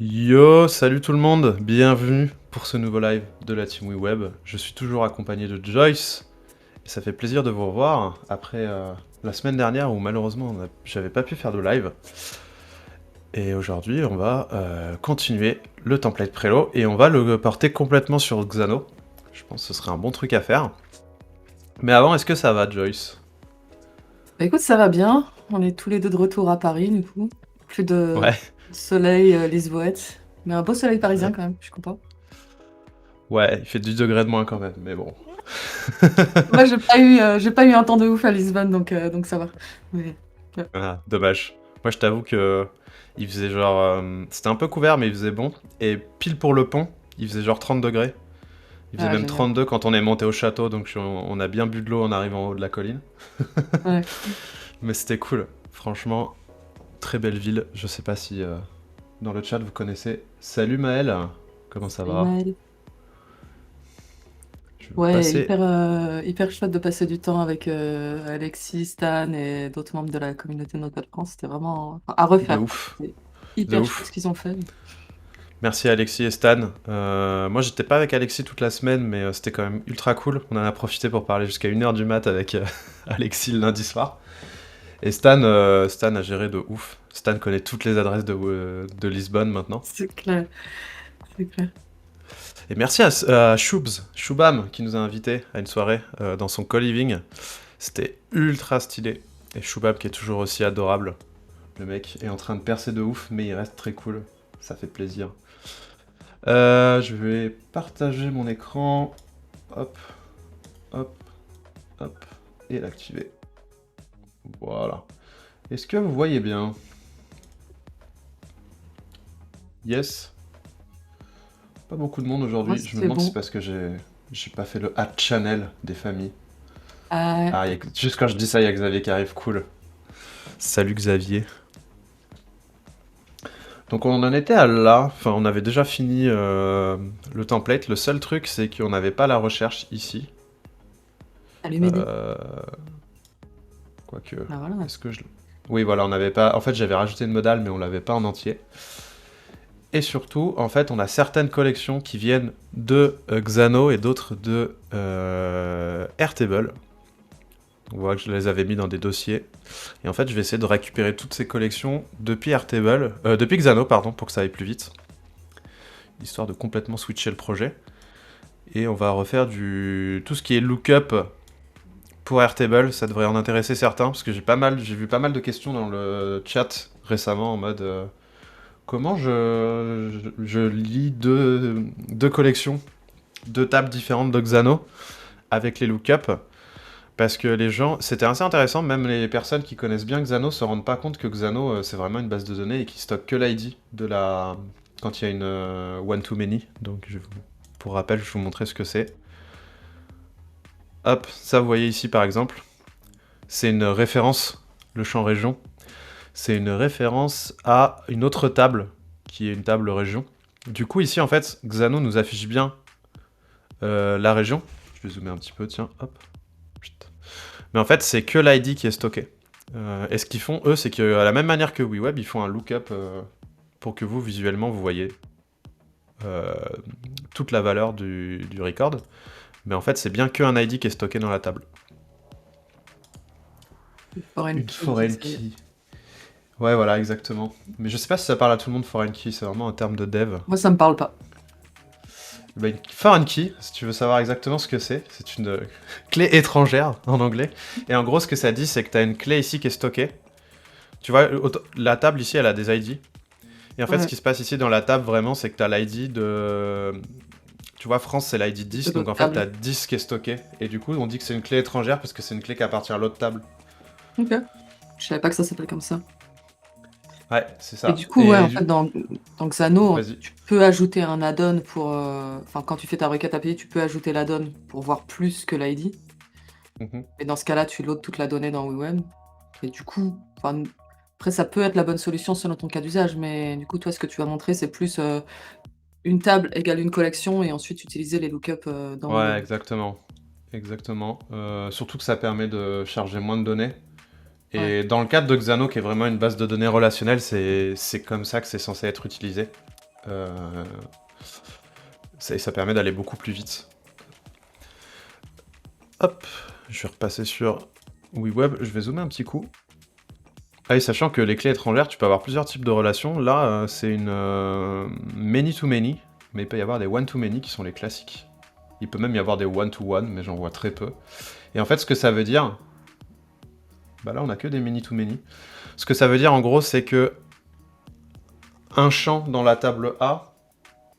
Yo, salut tout le monde, bienvenue pour ce nouveau live de la Team WeWeb. Je suis toujours accompagné de Joyce et ça fait plaisir de vous revoir après la semaine dernière où malheureusement j'avais pas pu faire de live. Et aujourd'hui on va continuer le template Prelo et on va le porter complètement sur Xano. Je pense que ce serait un bon truc à faire. Mais avant, est-ce que ça va Joyce? Bah écoute, ça va bien. On est tous les deux de retour à Paris, du coup. Plus de Ouais, soleil lisboète. Mais un beau soleil parisien ouais. quand même, je suis content. Ouais, il fait 10 degrés de moins quand même, mais bon. Moi, j'ai pas eu un temps de ouf à Lisbonne, donc ça va. Mais, ouais. Ah, dommage. Moi, je t'avoue que il faisait genre. C'était un peu couvert, mais il faisait bon. Et pile pour le pont, il faisait genre 30 degrés. Il faisait Ah, même génial. 32 quand on est monté au château, donc on a bien bu de l'eau en arrivant en haut de la colline. Ouais. Mais c'était cool. Franchement, très belle ville. Je sais pas si dans le chat vous connaissez. Salut Maël, comment ça Salut va? Maël. Je vais vous Ouais, passer. hyper chouette de passer du temps avec Alexis, Stan et d'autres membres de la communauté Notable France. C'était vraiment à De refaire, quoi. ouf. C'est De hyper chouette ce ouf. qu'ils ont fait. Merci à Alexis et Stan. Moi, j'étais pas avec Alexis toute la semaine, mais c'était quand même ultra cool. On en a profité pour parler jusqu'à 1h du mat avec Alexis le lundi soir. Et Stan a géré de ouf. Stan connaît toutes les adresses de Lisbonne maintenant. C'est clair, c'est clair. Et merci à Shubham, qui nous a invités à une soirée dans son co-living. C'était ultra stylé. Et Shubham qui est toujours aussi adorable. Le mec est en train de percer de ouf, mais il reste très cool. Ça fait plaisir. Je vais partager mon écran. Hop, hop, hop. Et l'activer. Voilà. Est-ce que vous voyez bien? Yes. Pas beaucoup de monde Moi, aujourd'hui. Je me c'est demande si c'est bon. parce que j'ai pas fait le add channel des familles. Ah, Ah, juste quand je dis ça, il y a Xavier qui arrive. Cool. Salut Xavier. Donc on en était à là. Enfin, on avait déjà fini le template. Le seul truc, c'est qu'on n'avait pas la recherche ici. salut Mehdi. Euh, Quoique. Ah, voilà. Est-ce que je. Oui, voilà, on n'avait pas. En fait, j'avais rajouté une modale, mais on l'avait pas en entier. Et surtout, en fait, on a certaines collections qui viennent de Xano et d'autres de Airtable. On voit que je les avais mis dans des dossiers. Et en fait, je vais essayer de récupérer toutes ces collections depuis Airtable, depuis Xano, pardon, pour que ça aille plus vite. Histoire de complètement switcher le projet. Et on va refaire tout ce qui est lookup pour Airtable. Ça devrait en intéresser certains, parce que j'ai vu pas mal de questions dans le chat récemment en mode comment je lis deux collections, deux tables différentes de Xano avec les lookups. Parce que les gens, c'était assez intéressant, même les personnes qui connaissent bien Xano se rendent pas compte que Xano c'est vraiment une base de données et qui stocke que l'ID de la quand il y a une one-to-many. Donc pour rappel, je vais vous montrer ce que c'est. Hop, ça vous voyez ici par exemple, c'est une référence, le champ région. C'est une référence à une autre table qui est une table région. Du coup ici en fait, Xano nous affiche bien la région. Je vais zoomer un petit peu, tiens, hop. Mais en fait, c'est que l'ID qui est stocké. Et ce qu'ils font, eux, c'est qu'à la même manière que WeWeb, ils font un lookup pour que vous, visuellement, vous voyez euh, toute la valeur du record. Mais en fait, c'est bien qu'un ID qui est stocké dans la table. Foreign Une key, foreign j'essaie. key. Ouais, voilà, exactement. Mais je sais pas si ça parle à tout le monde, foreign key, c'est vraiment un terme de dev. Moi, ça me parle pas. Bah, une foreign key, si tu veux savoir exactement ce que c'est une clé étrangère en anglais. Et en gros, ce que ça dit, c'est que tu as une clé ici qui est stockée. Tu vois, la table ici, elle a des ID. Et en fait, ce Ouais, qui se passe ici dans la table, vraiment, c'est que tu as l'ID de. Tu vois, France, c'est l'ID de 10, donc l'autre en fait, tu table. as 10 qui est stocké. Et du coup, on dit que c'est une clé étrangère parce que c'est une clé qui appartient à l'autre table. Ok. Je savais pas que ça s'appelait comme ça. Ouais, c'est Et ça. du coup, ouais, Et en fait, dans Xano, vas-y. tu peux ajouter un add-on pour. Enfin, quand tu fais ta requête API, tu peux ajouter l'add-on pour voir plus que l'ID. Mhm. Et dans ce cas-là, tu loads toute la donnée dans WeWeb. Et du coup, enfin, après, ça peut être la bonne solution selon ton cas d'usage, mais du coup, toi, ce que tu vas montrer, c'est plus une table égale une collection et ensuite utiliser les lookups dans Ouais, WeWeb. exactement. Exactement. Surtout que ça permet de charger moins de données. Ouais. Et dans le cadre de Xano, qui est vraiment une base de données relationnelle, c'est comme ça que c'est censé être utilisé. Euh, ça permet d'aller beaucoup plus vite. Hop, je vais repasser sur WeWeb, je vais zoomer un petit coup. Ah et sachant que les clés étrangères, tu peux avoir plusieurs types de relations. Là, c'est une many-to-many, mais il peut y avoir des one-to-many qui sont les classiques. Il peut même y avoir des one-to-one, mais j'en vois très peu. Et en fait, ce que ça veut dire... Bah là, on a que des many-to-many. Ce que ça veut dire, en gros, c'est que un champ dans la table A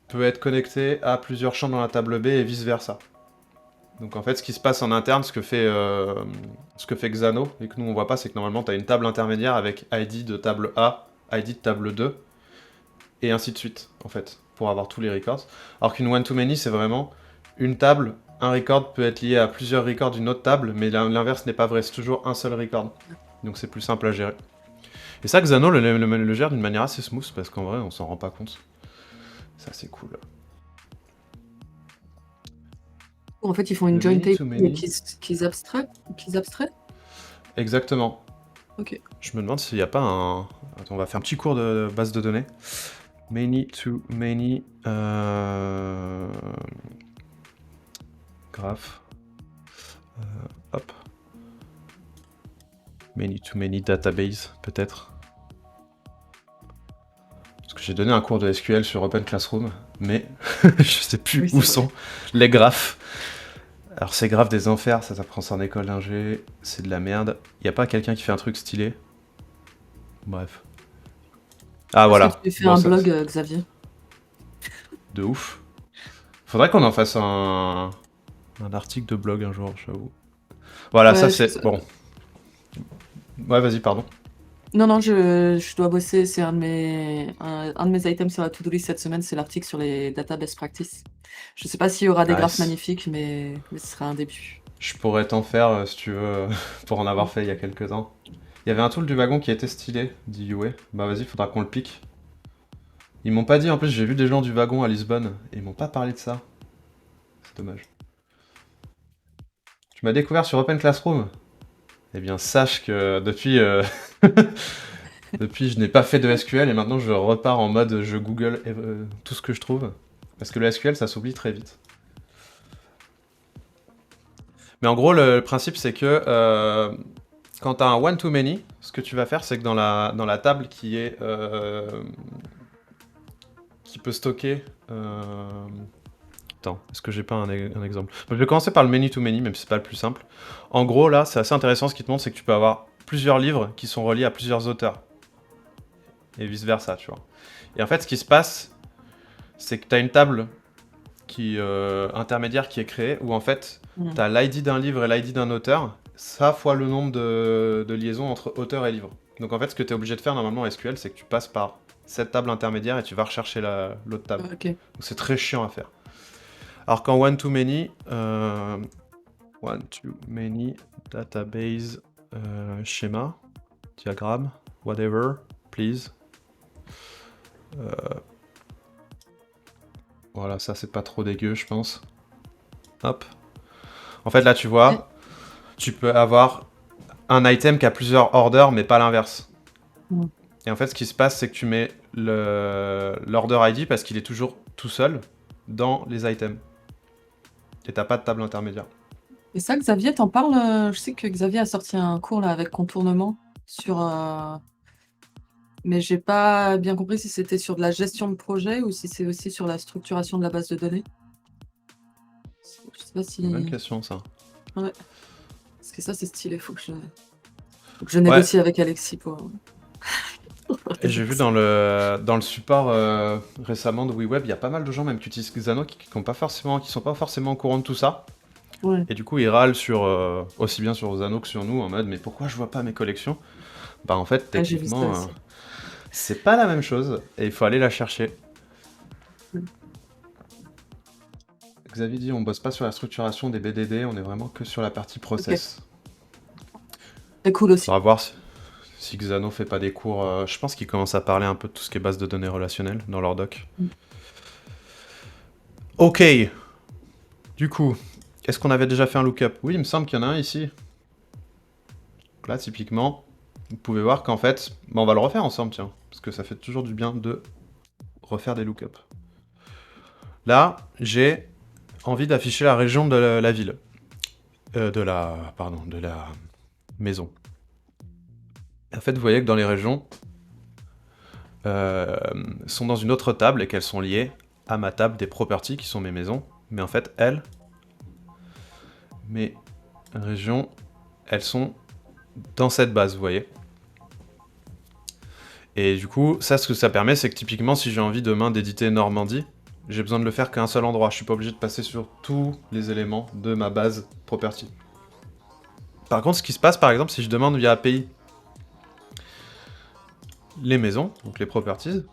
peut être connecté à plusieurs champs dans la table B et vice-versa. Donc en fait, ce qui se passe en interne, ce que fait Xano, et que nous on voit pas, c'est que normalement tu as une table intermédiaire avec ID de table A, ID de table 2, et ainsi de suite, en fait, pour avoir tous les records. Alors qu'une one-to-many, c'est vraiment une table, un record peut être lié à plusieurs records d'une autre table, mais l'inverse n'est pas vrai, c'est toujours un seul record. Donc c'est plus simple à gérer. Et ça, Xano le gère d'une manière assez smooth, parce qu'en vrai, on s'en rend pas compte. Ça, c'est cool. En fait, ils font une Le joint table et many-to-many. qu'ils abstraient. Exactement. Ok. Je me demande s'il n'y a pas un... Attends, on va faire un petit cours de base de données. Many to many... Graph. Hop. Many to many database, peut-être. Parce que j'ai donné un cours de SQL sur Open Classroom, mais je sais plus Oui, où c'est vrai. sont les graphes. Alors ces graphes des enfers, ça s'apprend ça en école d'ingé, c'est de la merde. Y a pas quelqu'un qui fait un truc stylé? Bref. Ah Est-ce que voilà, tu fais bon un ça, blog, Xavier? de ouf. Faudrait qu'on en fasse un article de blog un jour, j'avoue. Voilà, ça Ouais, c'est... Bon. Ouais, vas-y, pardon. non, je dois bosser. C'est un de mes items sur la to-do list cette semaine, c'est l'article sur les data best practices. Je sais pas s'il y aura des graphes Nice. magnifiques, mais ce sera un début. Je pourrais t'en faire, si tu veux, pour en avoir fait il y a quelques temps. Il y avait un tool du wagon qui était stylé, dit Yue. Bah vas-y, faudra qu'on le pique. Ils m'ont pas dit, en plus j'ai vu des gens du wagon à Lisbonne, et ils m'ont pas parlé de ça. C'est dommage. Tu m'as découvert sur Open Classroom? Eh bien, sache que depuis, depuis je n'ai pas fait de SQL, et maintenant je repars en mode je Google tout ce que je trouve. Parce que le SQL, ça s'oublie très vite. Mais en gros, le principe, c'est que quand tu as un one-to-many, ce que tu vas faire, c'est que dans la table qui est qui peut stocker... Attends, est-ce que j'ai pas un exemple? Je vais commencer par le many-to-many, même si c'est pas le plus simple. En gros, là, c'est assez intéressant. Ce qui te montre, c'est que tu peux avoir plusieurs livres qui sont reliés à plusieurs auteurs. Et vice-versa, tu vois. Et en fait, ce qui se passe, c'est que tu as une table intermédiaire qui est créée, où en fait, tu as l'ID d'un livre et l'ID d'un auteur, ça fois le nombre de liaisons entre auteur et livre. Donc en fait, ce que tu es obligé de faire normalement en SQL, c'est que tu passes par cette table intermédiaire et tu vas rechercher l'autre table. Ok. Donc c'est très chiant à faire. Alors qu'en one-to-many, one-to-many database schéma, diagramme, whatever, please. Voilà, ça c'est pas trop dégueu, je pense. Hop. En fait, là, tu vois, tu peux avoir un item qui a plusieurs orders, mais pas l'inverse. Mm. Et en fait, ce qui se passe, c'est que tu mets l'order ID parce qu'il est toujours tout seul dans les items. Et t'as pas de table intermédiaire. Et ça, Xavier, t'en parles? Je sais que Xavier a sorti un cours là avec contournement sur. Mais j'ai pas bien compris si c'était sur de la gestion de projet ou si c'est aussi sur la structuration de la base de données. Je sais pas C'est une bonne si. question, ça. Ouais. Parce que ça, c'est stylé. Faut que je Ouais, négocie avec Alexis pour. et j'ai vu dans le support récemment de WeWeb, il y a pas mal de gens même qui utilisent Xano qui sont pas forcément au courant de tout ça. Ouais. Et du coup, ils râlent sur, aussi bien sur Xano que sur nous en mode mais pourquoi je vois pas mes collections? Bah en fait, Ouais, j'ai vu ça techniquement, aussi. c'est pas la même chose et il faut aller la chercher. Mm. Xavier dit on bosse pas sur la structuration des BDD, on est vraiment que sur la partie Ok. process. C'est cool aussi. Faudra voir si Xano fait pas des cours. Je pense qu'ils commencent à parler un peu de tout ce qui est base de données relationnelles dans leur doc. Mm. Ok. Du coup, est-ce qu'on avait déjà fait un lookup? Oui, il me semble qu'il y en a un ici. Donc là, typiquement, vous pouvez voir qu'en fait, on va le refaire ensemble, tiens, parce que ça fait toujours du bien de refaire des lookups. Là, j'ai envie d'afficher la région de la ville. De la maison. En fait, vous voyez que dans les régions, sont dans une autre table et qu'elles sont liées à ma table des properties qui sont mes maisons. Mais en fait, mes régions, elles sont dans cette base, vous voyez. Et du coup, ça, ce que ça permet, c'est que typiquement, si j'ai envie demain d'éditer Normandie, j'ai besoin de le faire qu'à un seul endroit. Je suis pas obligé de passer sur tous les éléments de ma base property. Par contre, ce qui se passe, par exemple, si je demande via API les maisons, donc les properties,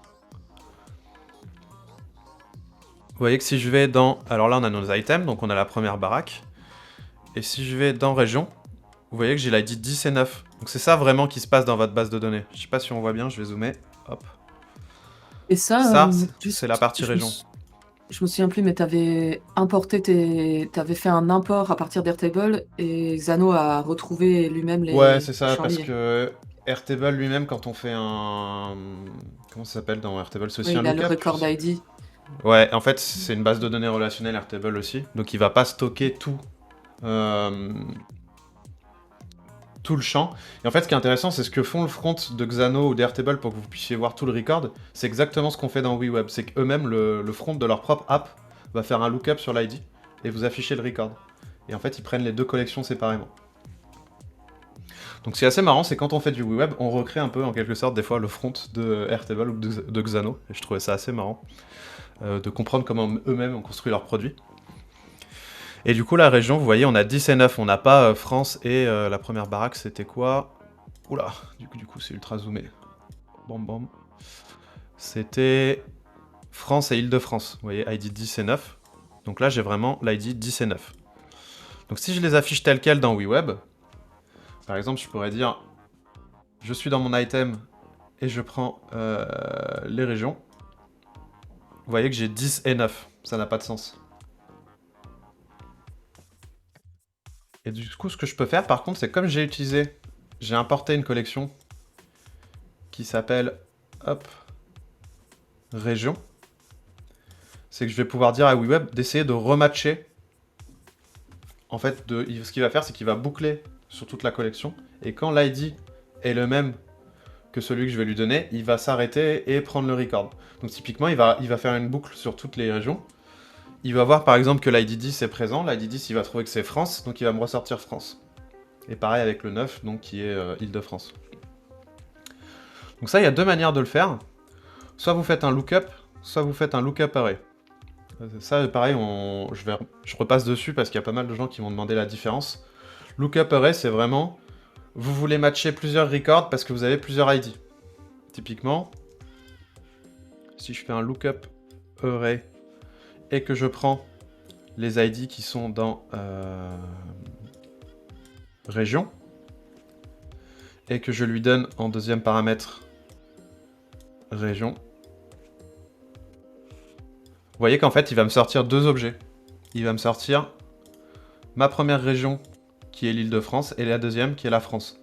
vous voyez que si je vais dans... Alors là, on a nos items, donc on a la première baraque. Et si je vais dans région, vous voyez que j'ai l'ID 10 et 9. Donc c'est ça vraiment qui se passe dans votre base de données. Je sais pas si on voit bien, je vais zoomer. Hop. Et ça, Ça, c'est la juste, partie région. je me souviens plus, mais t'avais fait un import à partir d'Airtable et Xano a retrouvé lui-même Ouais, les c'est ça, champs parce liés. que Airtable lui-même, quand on fait un... Comment ça s'appelle dans Airtable? C'est aussi Oui, un il a le lookup. record ID. Ouais, en fait, c'est une base de données relationnelle Airtable aussi. Donc il va pas stocker euh, tout le champ. Et en fait, ce qui est intéressant, c'est ce que font le front de Xano ou d'Airtable pour que vous puissiez voir tout le record. C'est exactement ce qu'on fait dans WeWeb. C'est qu'eux-mêmes, le front de leur propre app va faire un lookup sur l'ID et vous afficher le record. Et en fait, ils prennent les deux collections séparément. Donc ce qui est assez marrant, c'est quand on fait du WeWeb, on recrée un peu en quelque sorte des fois le front de Airtable ou de Xano. Et je trouvais ça assez marrant de comprendre comment eux-mêmes ont construit leurs produits. Et du coup, la région, vous voyez, on a 10 et 9. On n'a pas France et la première baraque, c'était quoi? Oula, du coup, c'est ultra zoomé. Bam bam. C'était France et Île-de-France. Vous voyez, ID 10 et 9. Donc là, j'ai vraiment l'ID 10 et 9. Donc si je les affiche tels quels dans WeWeb, par exemple, je pourrais dire, je suis dans mon item et je prends les régions. Vous voyez que j'ai 10 et 9. Ça n'a pas de sens. Et du coup, ce que je peux faire, par contre, c'est comme j'ai importé une collection qui s'appelle, hop, région. C'est que je vais pouvoir dire à WeWeb d'essayer de rematcher. En fait, ce qu'il va faire, c'est qu'il va boucler sur toute la collection. Et quand l'ID est le même que celui que je vais lui donner, il va s'arrêter et prendre le record. Donc typiquement, il va faire une boucle sur toutes les régions. Il va voir par exemple que l'ID 10 est présent. L'ID 10, il va trouver que c'est France, donc il va me ressortir France. Et pareil avec le 9, donc qui est Île-de-France. Donc ça, il y a deux manières de le faire. Soit vous faites un lookup, soit vous faites un lookup array. Ça, pareil, je repasse dessus parce qu'il y a pas mal de gens qui m'ont demandé la différence. Lookup array, c'est vraiment... Vous voulez matcher plusieurs records parce que vous avez plusieurs ID. Typiquement, si je fais un lookup array et que je prends les ID qui sont dans région et que je lui donne en deuxième paramètre région, vous voyez qu'en fait, il va me sortir deux objets. Il va me sortir ma première région, qui est l'Île-de-France, et la deuxième, qui est la France.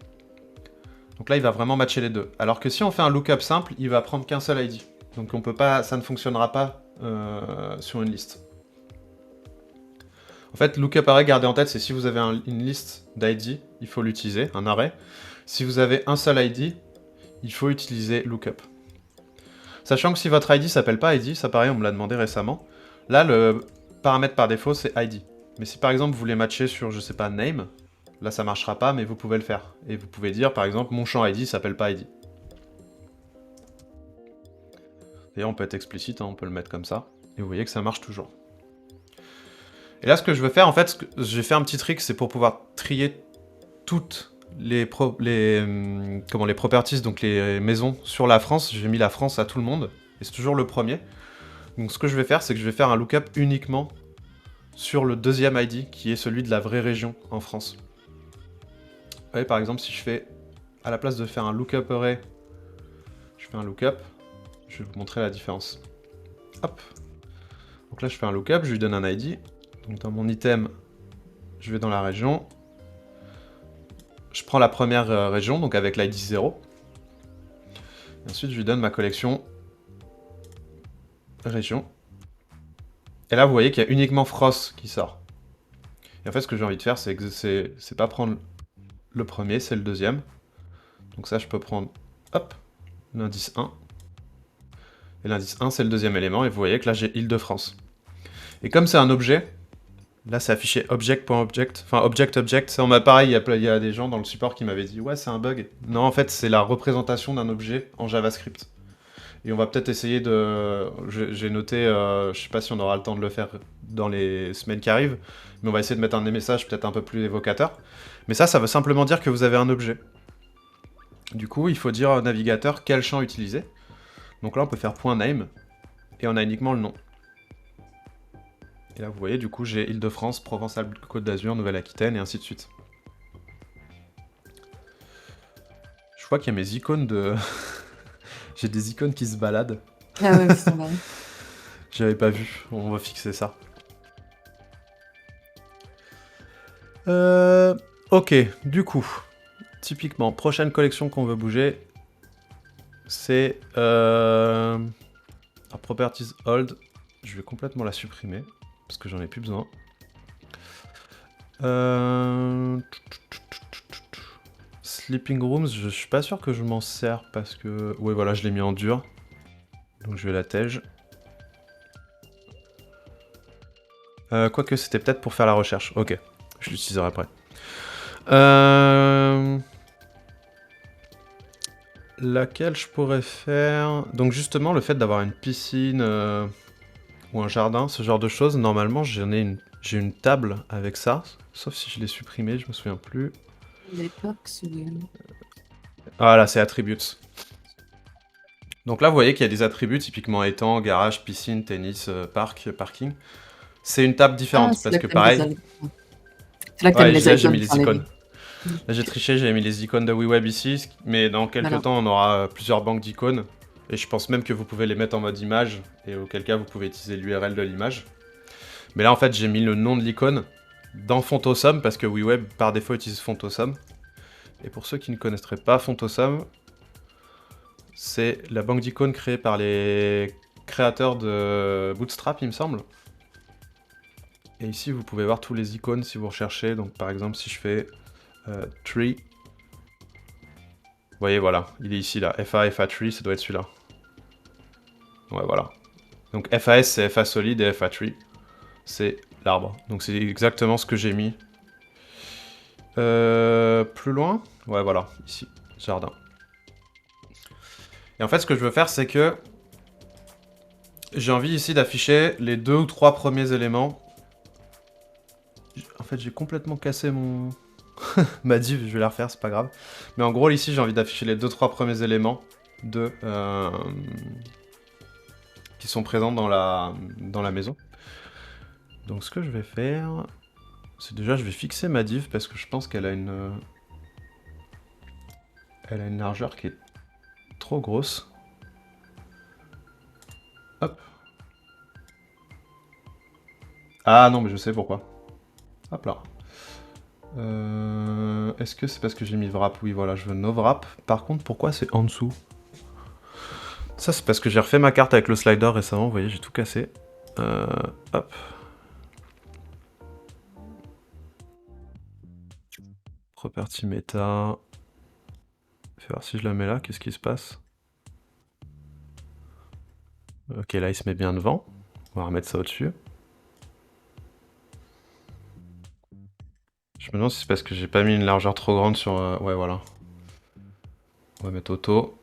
Donc là, il va vraiment matcher les deux. Alors que si on fait un lookup simple, il va prendre qu'un seul ID. Donc on peut pas, ça ne fonctionnera pas sur une liste. En fait, lookup array, gardez en tête, c'est si vous avez une liste d'ID, il faut l'utiliser, un array. Si vous avez un seul ID, il faut utiliser lookup. Sachant que si votre ID s'appelle pas ID, ça pareil, on me l'a demandé récemment, là, le paramètre par défaut, c'est ID. Mais si par exemple vous voulez matcher sur, je sais pas, name, là ça marchera pas, mais vous pouvez le faire. Et vous pouvez dire, par exemple, mon champ ID s'appelle pas ID. D'ailleurs, on peut être explicite, hein, on peut le mettre comme ça. Et vous voyez que ça marche toujours. Et là, ce que je veux faire, en fait, j'ai fait un petit trick, c'est pour pouvoir trier toutes les properties, donc les maisons sur la France. J'ai mis la France à tout le monde, et c'est toujours le premier. Donc ce que je vais faire, c'est que je vais faire un lookup uniquement sur le deuxième ID, qui est celui de la vraie région en France. Vous voyez, par exemple, si je fais, à la place de faire un lookup array, je fais un lookup, je vais vous montrer la différence. Hop. Donc là, je fais un lookup, je lui donne un ID. Donc dans mon item, je vais dans la région. Je prends la première région, donc avec l'ID 0. Et ensuite, je lui donne ma collection région. Et là, vous voyez qu'il y a uniquement Frost qui sort. Et en fait, ce que j'ai envie de faire, c'est pas prendre le premier, c'est le deuxième. Donc ça, je peux prendre, hop, l'indice 1. Et l'indice 1, c'est le deuxième élément. Et vous voyez que là, j'ai Île-de-France. Et comme c'est un objet, là, c'est affiché object.object. Enfin, object. Ça, on m'a pareil, il y a des gens dans le support qui m'avaient dit, ouais, c'est un bug. Non, en fait, c'est la représentation d'un objet en JavaScript. Et on va peut-être essayer de... J'ai noté, je sais pas si on aura le temps de le faire dans les semaines qui arrivent, mais on va essayer de mettre un des messages peut-être un peu plus évocateur. Mais ça veut simplement dire que vous avez un objet. Du coup, il faut dire au navigateur quel champ utiliser. Donc là, on peut faire .name, et on a uniquement le nom. Et là, vous voyez, du coup, j'ai Île-de-France, Provence-Alpes-Côte d'Azur, Nouvelle-Aquitaine, et ainsi de suite. Je vois qu'il y a mes icônes de... J'ai des icônes qui se baladent. Ah ouais, qui sont barrés. J'avais pas vu, on va fixer ça. Ok, du coup, typiquement, prochaine collection qu'on veut bouger, c'est Properties Old. Je vais complètement la supprimer, parce que j'en ai plus besoin. Sleeping Rooms, je suis pas sûr que je m'en sers, parce que... Ouais, voilà, je l'ai mis en dur. Donc je vais la tège. Quoique c'était peut-être pour faire la recherche. Ok, je l'utiliserai après. Laquelle je pourrais faire... Donc justement, le fait d'avoir une piscine ou un jardin, ce genre de choses, normalement j'ai une table avec ça. Sauf si je l'ai supprimé, je me souviens plus. Les perks, oui. Voilà, c'est attributes. Donc là, vous voyez qu'il y a des attributs, typiquement étang, garage, piscine, tennis, parking. C'est une table Ah, différente, c'est parce là que que t'aimes les pareil... icônes. C'est là que t'aimes Ouais, les là j'ai mis icônes, les enfin icônes. les... Là j'ai triché, j'ai mis les icônes de WeWeb ici, mais dans quelques Voilà. temps on aura plusieurs banques d'icônes. Et je pense même que vous pouvez les mettre en mode image, et auquel cas vous pouvez utiliser l'URL de l'image. Mais là en fait j'ai mis le nom de l'icône dans Fontosum, parce que WeWeb par défaut utilise Fontosum. Et pour ceux qui ne connaîtraient pas Fontosum, c'est la banque d'icônes créée par les créateurs de Bootstrap il me semble. Et ici vous pouvez voir tous les icônes si vous recherchez, donc par exemple si je fais tree, vous voyez, voilà, il est ici, là. FA Tree, ça doit être celui-là. Ouais, voilà. Donc FAS, c'est FA solide, et FA Tree, c'est l'arbre. Donc c'est exactement ce que j'ai mis. Plus loin? Ouais, voilà, ici, jardin. Et en fait, ce que je veux faire, c'est que j'ai envie ici d'afficher les 2 ou 3 premiers éléments. En fait, j'ai complètement cassé mon... ma div, je vais la refaire, c'est pas grave. Mais en gros, ici, j'ai envie d'afficher les 2-3 premiers éléments de... qui sont présents dans la maison. Donc ce que je vais faire, c'est déjà je vais fixer ma div parce que je pense qu'elle a une largeur qui est trop grosse. Hop. Ah non mais je sais pourquoi. Hop là. Est-ce que c'est parce que j'ai mis wrap? Oui voilà, je veux no wrap. Par contre pourquoi c'est en dessous? Ça c'est parce que j'ai refait ma carte avec le slider récemment, vous voyez j'ai tout cassé. Hop. Property meta. Fais voir si je la mets là, qu'est-ce qui se passe? Ok là il se met bien devant. On va remettre ça au-dessus. Je me demande si c'est parce que j'ai pas mis une largeur trop grande sur... Ouais, voilà. On va mettre auto.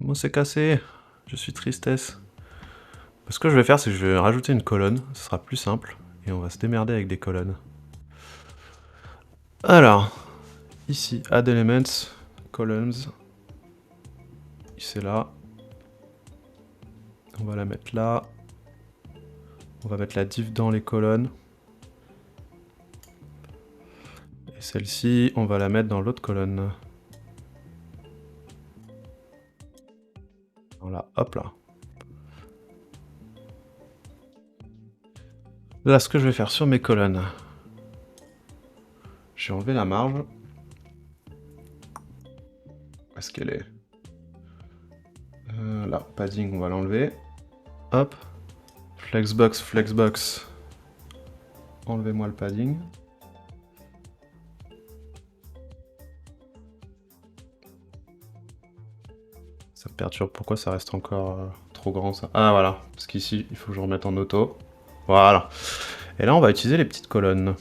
Bon, c'est cassé. Je suis tristesse. Ce que je vais faire, c'est que je vais rajouter une colonne. Ce sera plus simple. Et on va se démerder avec des colonnes. Alors, ici, add elements, columns. C'est là. On va la mettre là. On va mettre la div dans les colonnes. Et celle-ci, on va la mettre dans l'autre colonne. Voilà, hop là. Là, ce que je vais faire sur mes colonnes, je vais enlever la marge. Où est-ce qu'elle est? Là, padding, on va l'enlever. Hop. Flexbox, flexbox. Enlevez-moi le padding. Ça me perturbe, pourquoi ça reste encore trop grand ça? Ah voilà, parce qu'ici, il faut que je remette en auto. Voilà. Et là, on va utiliser les petites colonnes.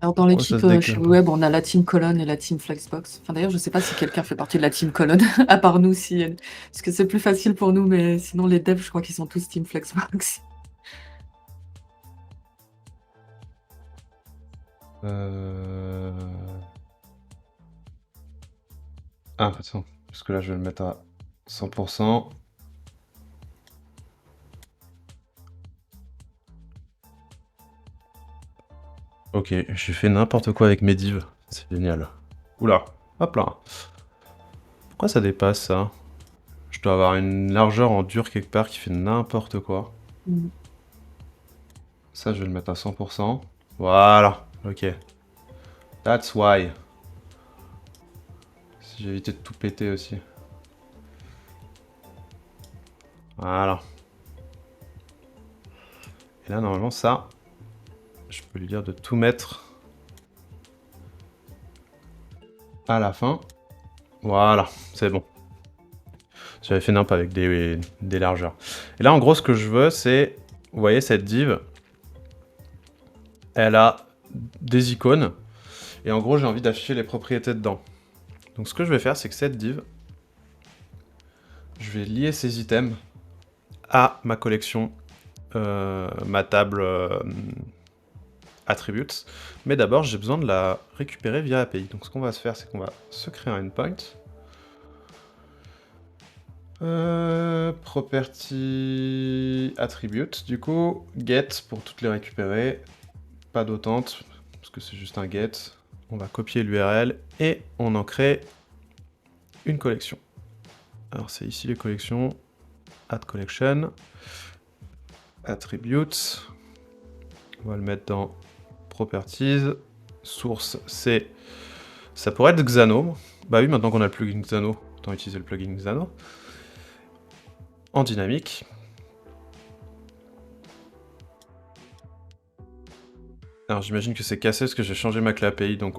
Alors dans Oh, ça l'équipe se décale chez un peu. Web, on a la team colonne et la team Flexbox. Enfin d'ailleurs, je sais pas si quelqu'un fait partie de la team colonne, à part nous, si, parce que c'est plus facile pour nous, mais sinon les devs, je crois qu'ils sont tous team Flexbox. Ah, attends, parce que là, je vais le mettre à 100%. Ok, j'ai fait n'importe quoi avec mes divs. C'est génial. Oula, hop là. Pourquoi ça dépasse ça? Je dois avoir une largeur en dur quelque part qui fait n'importe quoi. Mm. Ça, je vais le mettre à 100%. Voilà, ok. That's why. Si j'ai évité de tout péter aussi. Voilà. Et là, normalement, ça, je peux lui dire de tout mettre à la fin. Voilà, c'est bon. J'avais fait nimp avec des largeurs. Et là, en gros, ce que je veux, c'est... Vous voyez, cette div, elle a des icônes. Et en gros, j'ai envie d'afficher les propriétés dedans. Donc ce que je vais faire, c'est que cette div, je vais lier ces items à ma collection, ma table attributes. Mais d'abord, j'ai besoin de la récupérer via API. Donc ce qu'on va se faire, c'est qu'on va se créer un endpoint. Property attribute, du coup, get pour toutes les récupérer, pas d'autante, parce que c'est juste un get. On va copier l'URL et on en crée une collection. Alors c'est ici les collections, add collection, attributes, on va le mettre dans properties, source c'est, ça pourrait être Xano, bah oui maintenant qu'on a le plugin Xano, autant utiliser le plugin Xano. En dynamique. Alors j'imagine que c'est cassé parce que j'ai changé ma clé API, donc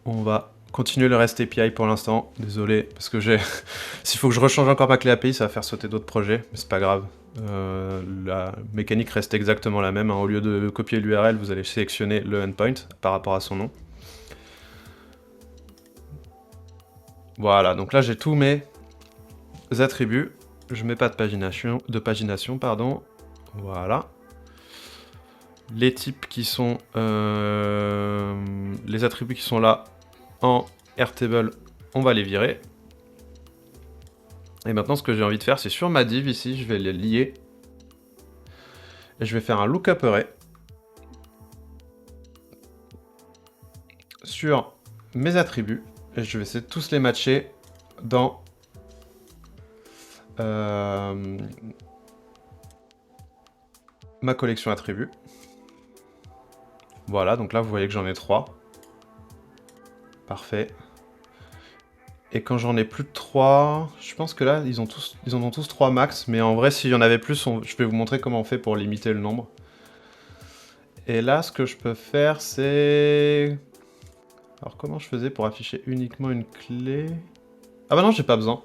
on va continuer le REST API pour l'instant. Désolé, parce que j'ai... S'il faut que je rechange encore ma clé API, ça va faire sauter d'autres projets, mais c'est pas grave. La mécanique reste exactement la même, hein. Au lieu de copier l'URL, vous allez sélectionner le endpoint par rapport à son nom. Voilà, donc là j'ai tous mes attributs. Je mets pas de pagination, pardon. Voilà. Les types qui sont... les attributs qui sont là en Airtable, on va les virer. Et maintenant, ce que j'ai envie de faire, c'est sur ma div ici, je vais les lier. Et je vais faire un lookup array sur mes attributs. Et je vais essayer de tous les matcher dans ma collection attributs. Voilà, donc là, vous voyez que j'en ai 3. Parfait. Et quand j'en ai plus de 3, je pense que là, ils en ont tous 3 max. Mais en vrai, s'il y en avait plus, je vais vous montrer comment on fait pour limiter le nombre. Et là, ce que je peux faire, c'est... Alors, comment je faisais pour afficher uniquement une clé? Ah bah non, j'ai pas besoin.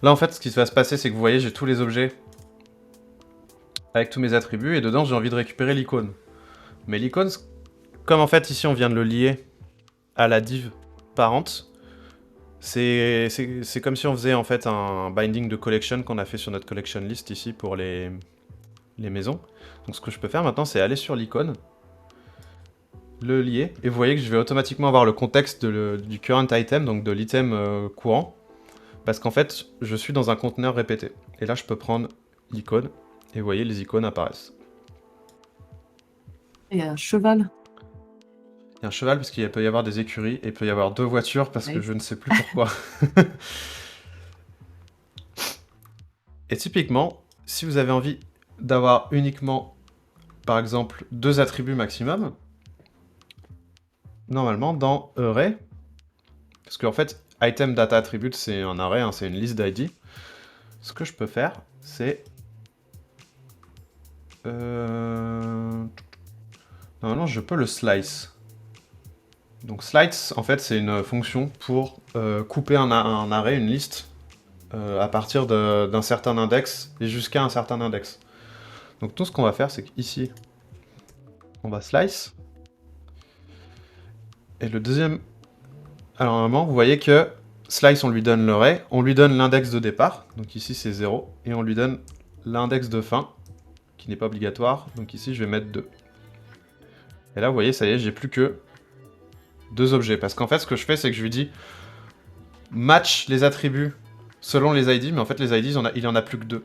Là, en fait, ce qui va se passer, c'est que vous voyez, j'ai tous les objets avec tous mes attributs, et dedans, j'ai envie de récupérer l'icône. Mais l'icône, comme en fait, ici, on vient de le lier à la div parent, c'est comme si on faisait, en fait, un binding de collection qu'on a fait sur notre collection list, ici, pour les maisons. Donc, ce que je peux faire maintenant, c'est aller sur l'icône, le lier, et vous voyez que je vais automatiquement avoir le contexte du current item, donc de l'item courant, parce qu'en fait, je suis dans un conteneur répété. Et là, je peux prendre l'icône, et vous voyez, les icônes apparaissent. Et un cheval. Il y a un cheval parce qu'il peut y avoir des écuries, et il peut y avoir 2 voitures parce que je ne sais plus pourquoi. Et typiquement, si vous avez envie d'avoir uniquement, par exemple, 2 attributs maximum, normalement, dans Array, Parce qu'en fait, item data attribute, c'est un array, hein, c'est une liste d'ID. Ce que je peux faire, c'est... Normalement, je peux le slice. Donc slice, en fait, c'est une fonction pour couper un array, une liste, à partir d'un certain index et jusqu'à un certain index. Donc tout ce qu'on va faire, c'est qu'ici, on va slice. Et le deuxième... Alors normalement, vous voyez que slice, on lui donne l'array, on lui donne l'index de départ, donc ici c'est 0, et on lui donne l'index de fin, qui n'est pas obligatoire, donc ici je vais mettre 2. Et là, vous voyez, ça y est, j'ai plus que 2 objets. Parce qu'en fait, ce que je fais, c'est que je lui dis match les attributs selon les ID, mais en fait, les ID, il y en a plus que 2.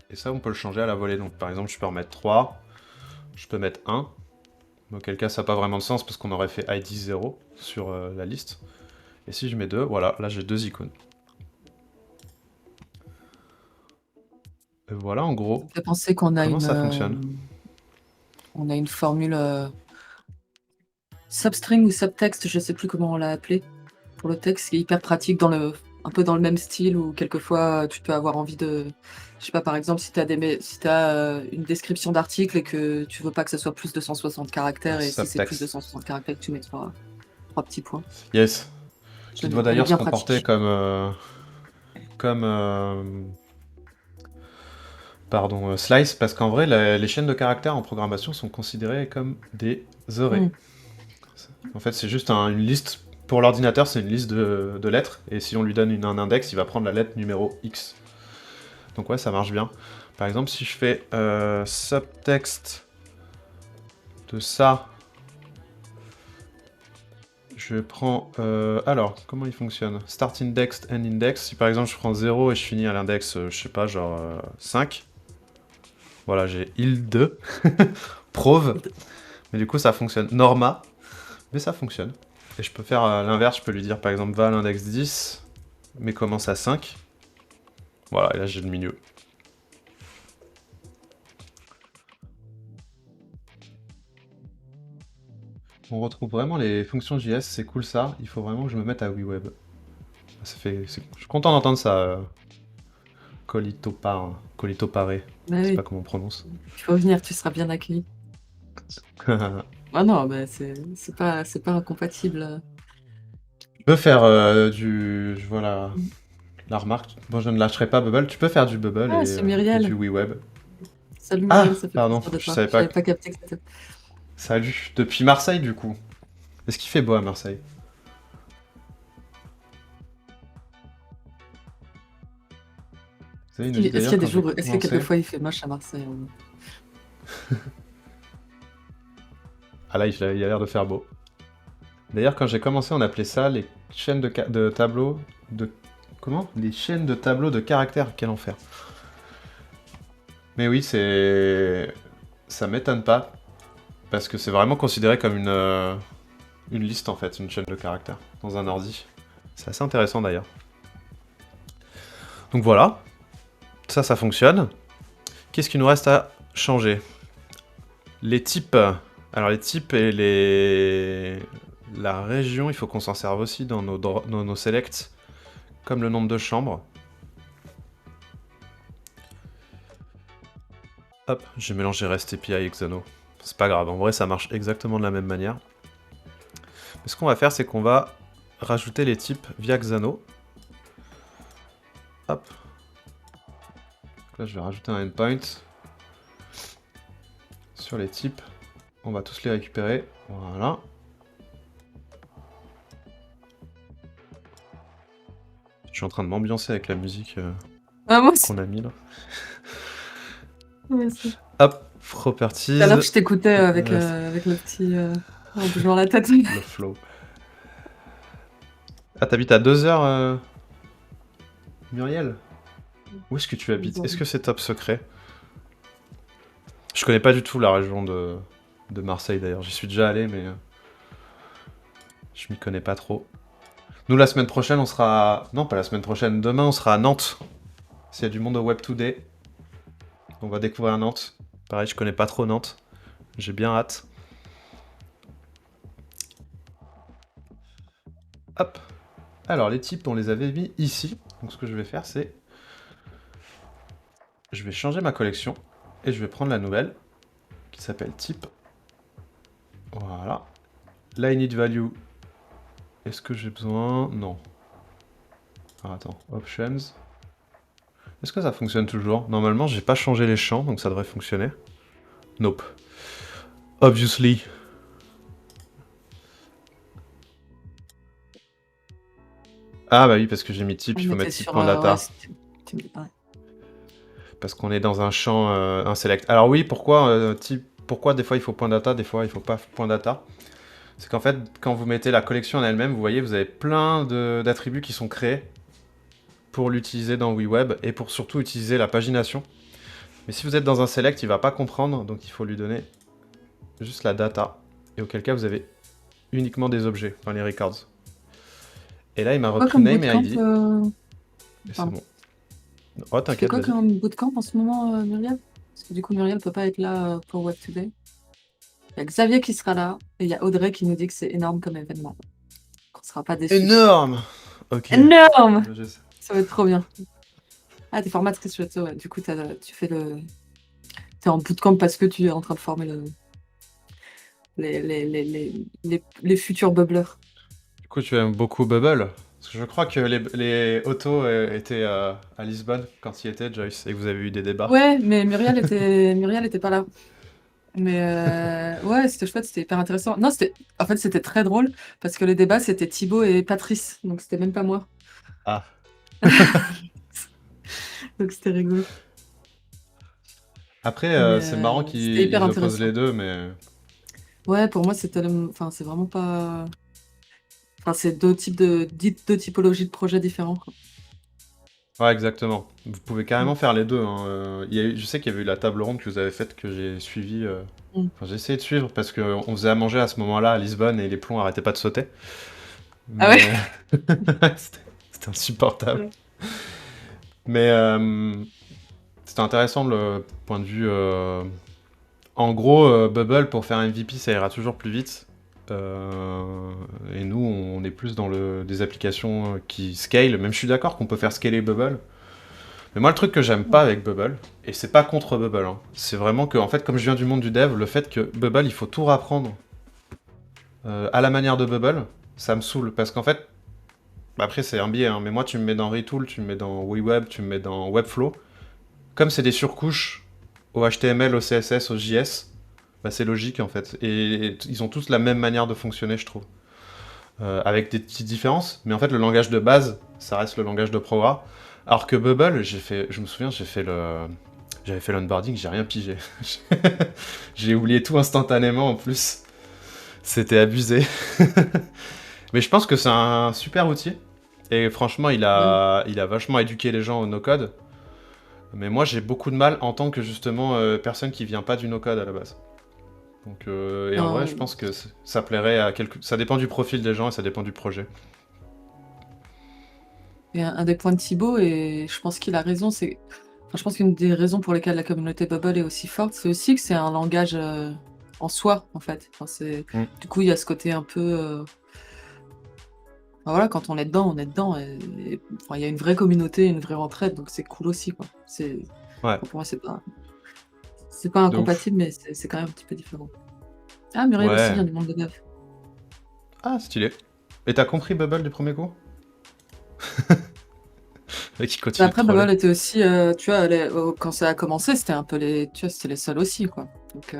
Et ça, on peut le changer à la volée. Donc, par exemple, je peux remettre 3, je peux mettre 1. Auquel cas, ça n'a pas vraiment de sens parce qu'on aurait fait ID 0 sur la liste. Et si je mets 2, voilà, là j'ai 2 icônes. Et voilà, en gros, Ça me fait penser qu'on a comment ça fonctionne. on a une formule substring ou subtext, je sais plus comment on l'a appelé, pour le texte, qui est hyper pratique un peu dans le même style, où quelquefois tu peux avoir envie de, je sais pas, par exemple, si tu as une description d'article et que tu veux pas que ce soit plus de 160 caractères, et si c'est plus de Subtext. 160 caractères, tu mets trois petits points. Yes. Qui doit Elle est d'ailleurs se bien comporter pratique. comme pardon, slice, parce qu'en vrai, les chaînes de caractères en programmation sont considérées comme des arrays. Mm. En fait, c'est juste une liste. Pour l'ordinateur, c'est une liste de lettres, et si on lui donne un index, il va prendre la lettre numéro X. Donc ouais, ça marche bien. Par exemple, si je fais subtext de ça, je prends... alors, comment il fonctionne? Start index, end index. Si par exemple je prends 0 et je finis à l'index, je sais pas, genre 5. Voilà, j'ai il2, prove, mais du coup ça fonctionne. Norma, mais ça fonctionne. Et je peux faire l'inverse, je peux lui dire par exemple va à l'index 10, mais commence à 5. Voilà, et là j'ai le milieu. On retrouve vraiment les fonctions JS, c'est cool ça. Il faut vraiment que je me mette à WeWeb. Je suis content d'entendre ça. Colito Paré. Bah Je sais pas oui, comment on prononce. tu vas venir, tu seras bien accueilli. Ah non, bah c'est pas incompatible. Tu peux faire du... Je vois la remarque. Bon, je ne lâcherai pas Bubble. Tu peux faire du Bubble Ah, c'est et du Muriel. WeWeb. Salut Ah, Muriel, ça fait pardon, plaisir de te je voir. savais pas. J'avais pas capté que c'était. Salut. Depuis Marseille, du coup. Est-ce qu'il fait beau à Marseille? Vous savez, il nous dit Est-ce qu'il y d'ailleurs a des quand j'ai jours, est-ce que commencé... quelquefois il fait moche à Marseille, hein? Ah là, il a l'air de faire beau. D'ailleurs, quand j'ai commencé, on appelait ça les chaînes de tableaux de... Comment? Les chaînes de tableaux de caractères. Quel enfer. Mais oui, c'est... Ça m'étonne pas. Parce que c'est vraiment considéré comme une liste, en fait, une chaîne de caractères dans un ordi. C'est assez intéressant, d'ailleurs. Donc voilà. Ça fonctionne. Qu'est-ce qu'il nous reste à changer? Les types. Alors les types et la région, il faut qu'on s'en serve aussi dans nos selects, comme le nombre de chambres. Hop, j'ai mélangé REST API et Xano. C'est pas grave, en vrai ça marche exactement de la même manière. Mais ce qu'on va faire, c'est qu'on va rajouter les types via Xano. Hop. Donc là, je vais rajouter un endpoint. Sur les types, on va tous les récupérer. Voilà. Je suis en train de m'ambiancer avec la musique Ah, moi aussi. qu'on a mis là. Moi aussi. Hop, Tout properties. à l'heure, je t'écoutais Reste avec le petit, en bougeant la tête. le flow. Ah, t'habites à 2 heures, Muriel? Où est-ce que tu habites? Est-ce que c'est top secret? Je connais pas du tout la région de Marseille d'ailleurs. J'y suis déjà allé, mais je m'y connais pas trop. Nous, la semaine prochaine, on sera... Non, pas la semaine prochaine. Demain, on sera à Nantes. S'il y a du monde au Web Today, on va découvrir Nantes. Pareil, je connais pas trop Nantes. J'ai bien hâte. Hop. Alors, les types, on les avait mis ici. Donc, ce que je vais faire, c'est... Je vais changer ma collection. Et je vais prendre la nouvelle, qui s'appelle type. Voilà. Là, init value. Est-ce que j'ai besoin? Non. Alors, attends. Options. Est-ce que ça fonctionne toujours? Normalement, j'ai pas changé les champs, donc ça devrait fonctionner. Nope. Obviously. Ah bah oui, parce que j'ai mis type, il faut mettre Ouais, type.data. tu me dis pas. Parce qu'on est dans un champ, un select. Alors oui, pourquoi type, pourquoi des fois il faut point data, des fois il faut pas point data? C'est qu'en fait, quand vous mettez la collection en elle-même, vous voyez, vous avez plein d'attributs qui sont créés pour l'utiliser dans WeWeb et pour surtout utiliser la pagination. Mais si vous êtes dans un select, il va pas comprendre, donc il faut lui donner juste la data. Et auquel cas, vous avez uniquement des objets dans les records. Et là, il m'a Quoi repris comme name et bootcamp ID. Et c'est pardon. bon. Oh, Tu fais t'inquiète, quoi vas-y. comme bootcamp en ce moment, Muriel? Parce que du coup, Muriel peut pas être là pour Web Today. Il y a Xavier qui sera là et il y a Audrey qui nous dit que c'est énorme comme événement. On sera pas déçus. Énorme. Ok. Énorme! Je sais. Ça va être trop bien. Ah, t'es formatrice chez toi, ouais. Du coup, tu fais le. T'es en bootcamp parce que tu es en train de former les futurs bubblers. Du coup, tu aimes beaucoup Bubble? Parce que je crois que les autos étaient à Lisbonne quand il était, Joyce, et que vous avez eu des débats. Ouais, mais Muriel était pas là. Mais ouais, c'était chouette, c'était hyper intéressant. Non, en fait, c'était très drôle parce que les débats, c'était Thibaut et Patrice, donc c'était même pas moi. Ah. Donc c'était rigolo. Après, Mais c'est marrant c'était hyper qu'ils opposent intéressant. les deux, mais... Ouais, pour moi, enfin, c'est vraiment pas. Enfin, c'est deux typologies de projets différents, quoi. Ouais, exactement. Vous pouvez Mm. carrément faire les deux, hein. Je sais qu'il y avait eu la table ronde que vous avez faite, que j'ai suivie... Mm. Enfin, j'ai essayé de suivre, parce qu'on faisait à manger à ce moment-là à Lisbonne, et les plombs arrêtaient pas de sauter. Ah ouais? Mais... c'était c'était insupportable. Ouais. Mais c'était intéressant le point de vue... En gros, Bubble, pour faire MVP, ça ira toujours plus vite. Et nous, on est plus dans des applications qui scale. Même je suis d'accord qu'on peut faire scaler Bubble. Mais moi, le truc que j'aime pas avec Bubble, et c'est pas contre Bubble, hein, c'est vraiment que, en fait, comme je viens du monde du dev, le fait que Bubble, il faut tout rapprendre à la manière de Bubble, ça me saoule. Parce qu'en fait, bah après, c'est un biais, hein, mais moi, tu me mets dans Retool, tu me mets dans WeWeb, tu me mets dans Webflow. Comme c'est des surcouches au HTML, au CSS, au JS, bah c'est logique en fait. Et ils ont tous la même manière de fonctionner, je trouve. Avec des petites différences, mais en fait le langage de base, ça reste le langage de Progra. Alors que Bubble, je me souviens, j'avais fait l'onboarding, j'ai rien pigé. J'ai oublié tout instantanément en plus. C'était abusé. Mais je pense que c'est un super outil. Et franchement, Ouais. il a vachement éduqué les gens au no-code. Mais moi, j'ai beaucoup de mal en tant que justement personne qui vient pas du no-code à la base. Donc, et en vrai, je Non, pense que ça plairait à quelques... Ça dépend du profil des gens et ça dépend du projet. et un des points de Thibaut, et je pense qu'il a raison, c'est. Enfin, je pense qu'une des raisons pour lesquelles la communauté Bubble est aussi forte, c'est aussi que c'est un langage en soi, en fait. Enfin, Mm. du coup, il y a ce côté un peu. Enfin, voilà, quand on est dedans, on est dedans. Enfin, il y a une vraie communauté, une vraie entraide, donc c'est cool aussi, quoi. Ouais, Pour moi, c'est pas de ouf. incompatible, mais c'est quand même un petit peu différent. Ah, Muriel aussi Ouais. vient du monde de dev. Ah, stylé. Et t'as compris Bubble du premier coup? Et qui Mais continue de après, troller. Bubble était aussi, tu vois, quand ça a commencé, c'était un peu tu vois, c'était les seuls aussi, quoi. Donc,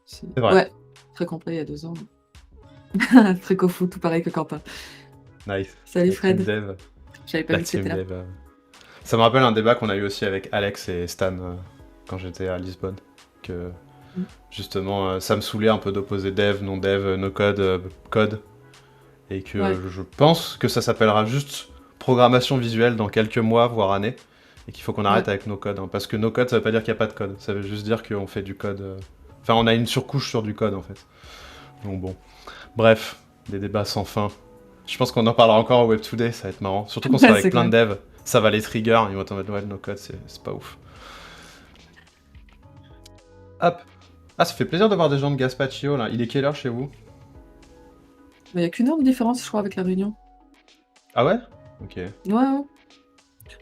C'est vrai. ouais, très complet il y a 2 ans. Très fou, tout pareil que Quentin. Nice. Salut La team Fred, dev. j'avais pas La vu que t'étais team là. dev. Ça me rappelle un débat qu'on a eu aussi avec Alex et Stan quand j'étais à Lisbonne. Que Mm. justement, ça me saoulait un peu d'opposer dev, non dev, no code, code. Et Ouais, que je pense que ça s'appellera juste programmation visuelle dans quelques mois, voire années. Et qu'il faut qu'on ouais. arrête avec no code, hein. Parce que no code, ça veut pas dire qu'il n'y a pas de code. Ça veut juste dire qu'on fait du code. Enfin, on a une surcouche sur du code en fait. Donc bon. Bref, des débats sans fin. Je pense qu'on en parlera encore au Web Today, ça va être marrant. Surtout qu'on sera avec C'est plein de clair. devs. Ça va les trigger, ils vont être en mode ouais, no code, c'est pas ouf. Hop. Ah, ça fait plaisir de voir des gens de Gaspaccio là. Il est quelle heure chez vous? Mais il y a qu'1 heure de différence, je crois, avec la Réunion. Ah ouais? Ok. Ouais, ouais. En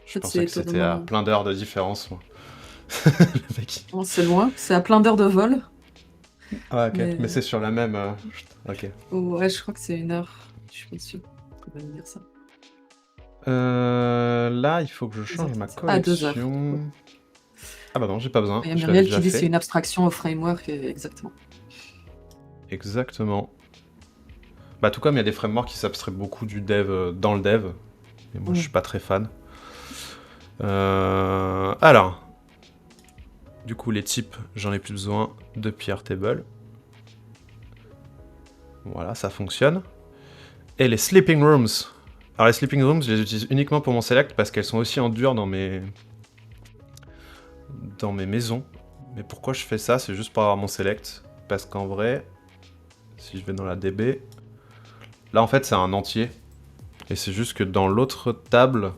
Je fait, pensais c'est que c'était à étonnamment plein d'heures de différence, moi. Le mec. non, c'est loin, c'est à plein d'heures de vol, Ah ok, mais mais c'est sur la même... Ok. ouais, je crois que c'est 1 heure. Je suis pas sûre. Ça va me dire ça. Là, il faut que je 2 heures change ma 37. Ah, 2 heures, du coup. collection. Ah bah non, j'ai pas besoin, Il y a je l'avais Muriel qui déjà dit: «C'est fait. une abstraction au framework» et exactement. Exactement. Bah tout comme il y a des frameworks qui s'abstraient beaucoup du dev dans le dev, et moi je suis Mmh. pas très fan. Alors, du coup les types, j'en ai plus besoin de PR table. Voilà, ça fonctionne. Et les sleeping rooms. Alors les sleeping rooms, je les utilise uniquement pour mon select parce qu'elles sont aussi en dur dans mes maisons. Mais pourquoi je fais ça? C'est juste pour avoir mon select. Parce qu'en vrai, si je vais dans la DB, là en fait c'est un entier. Et c'est juste que dans l'autre table,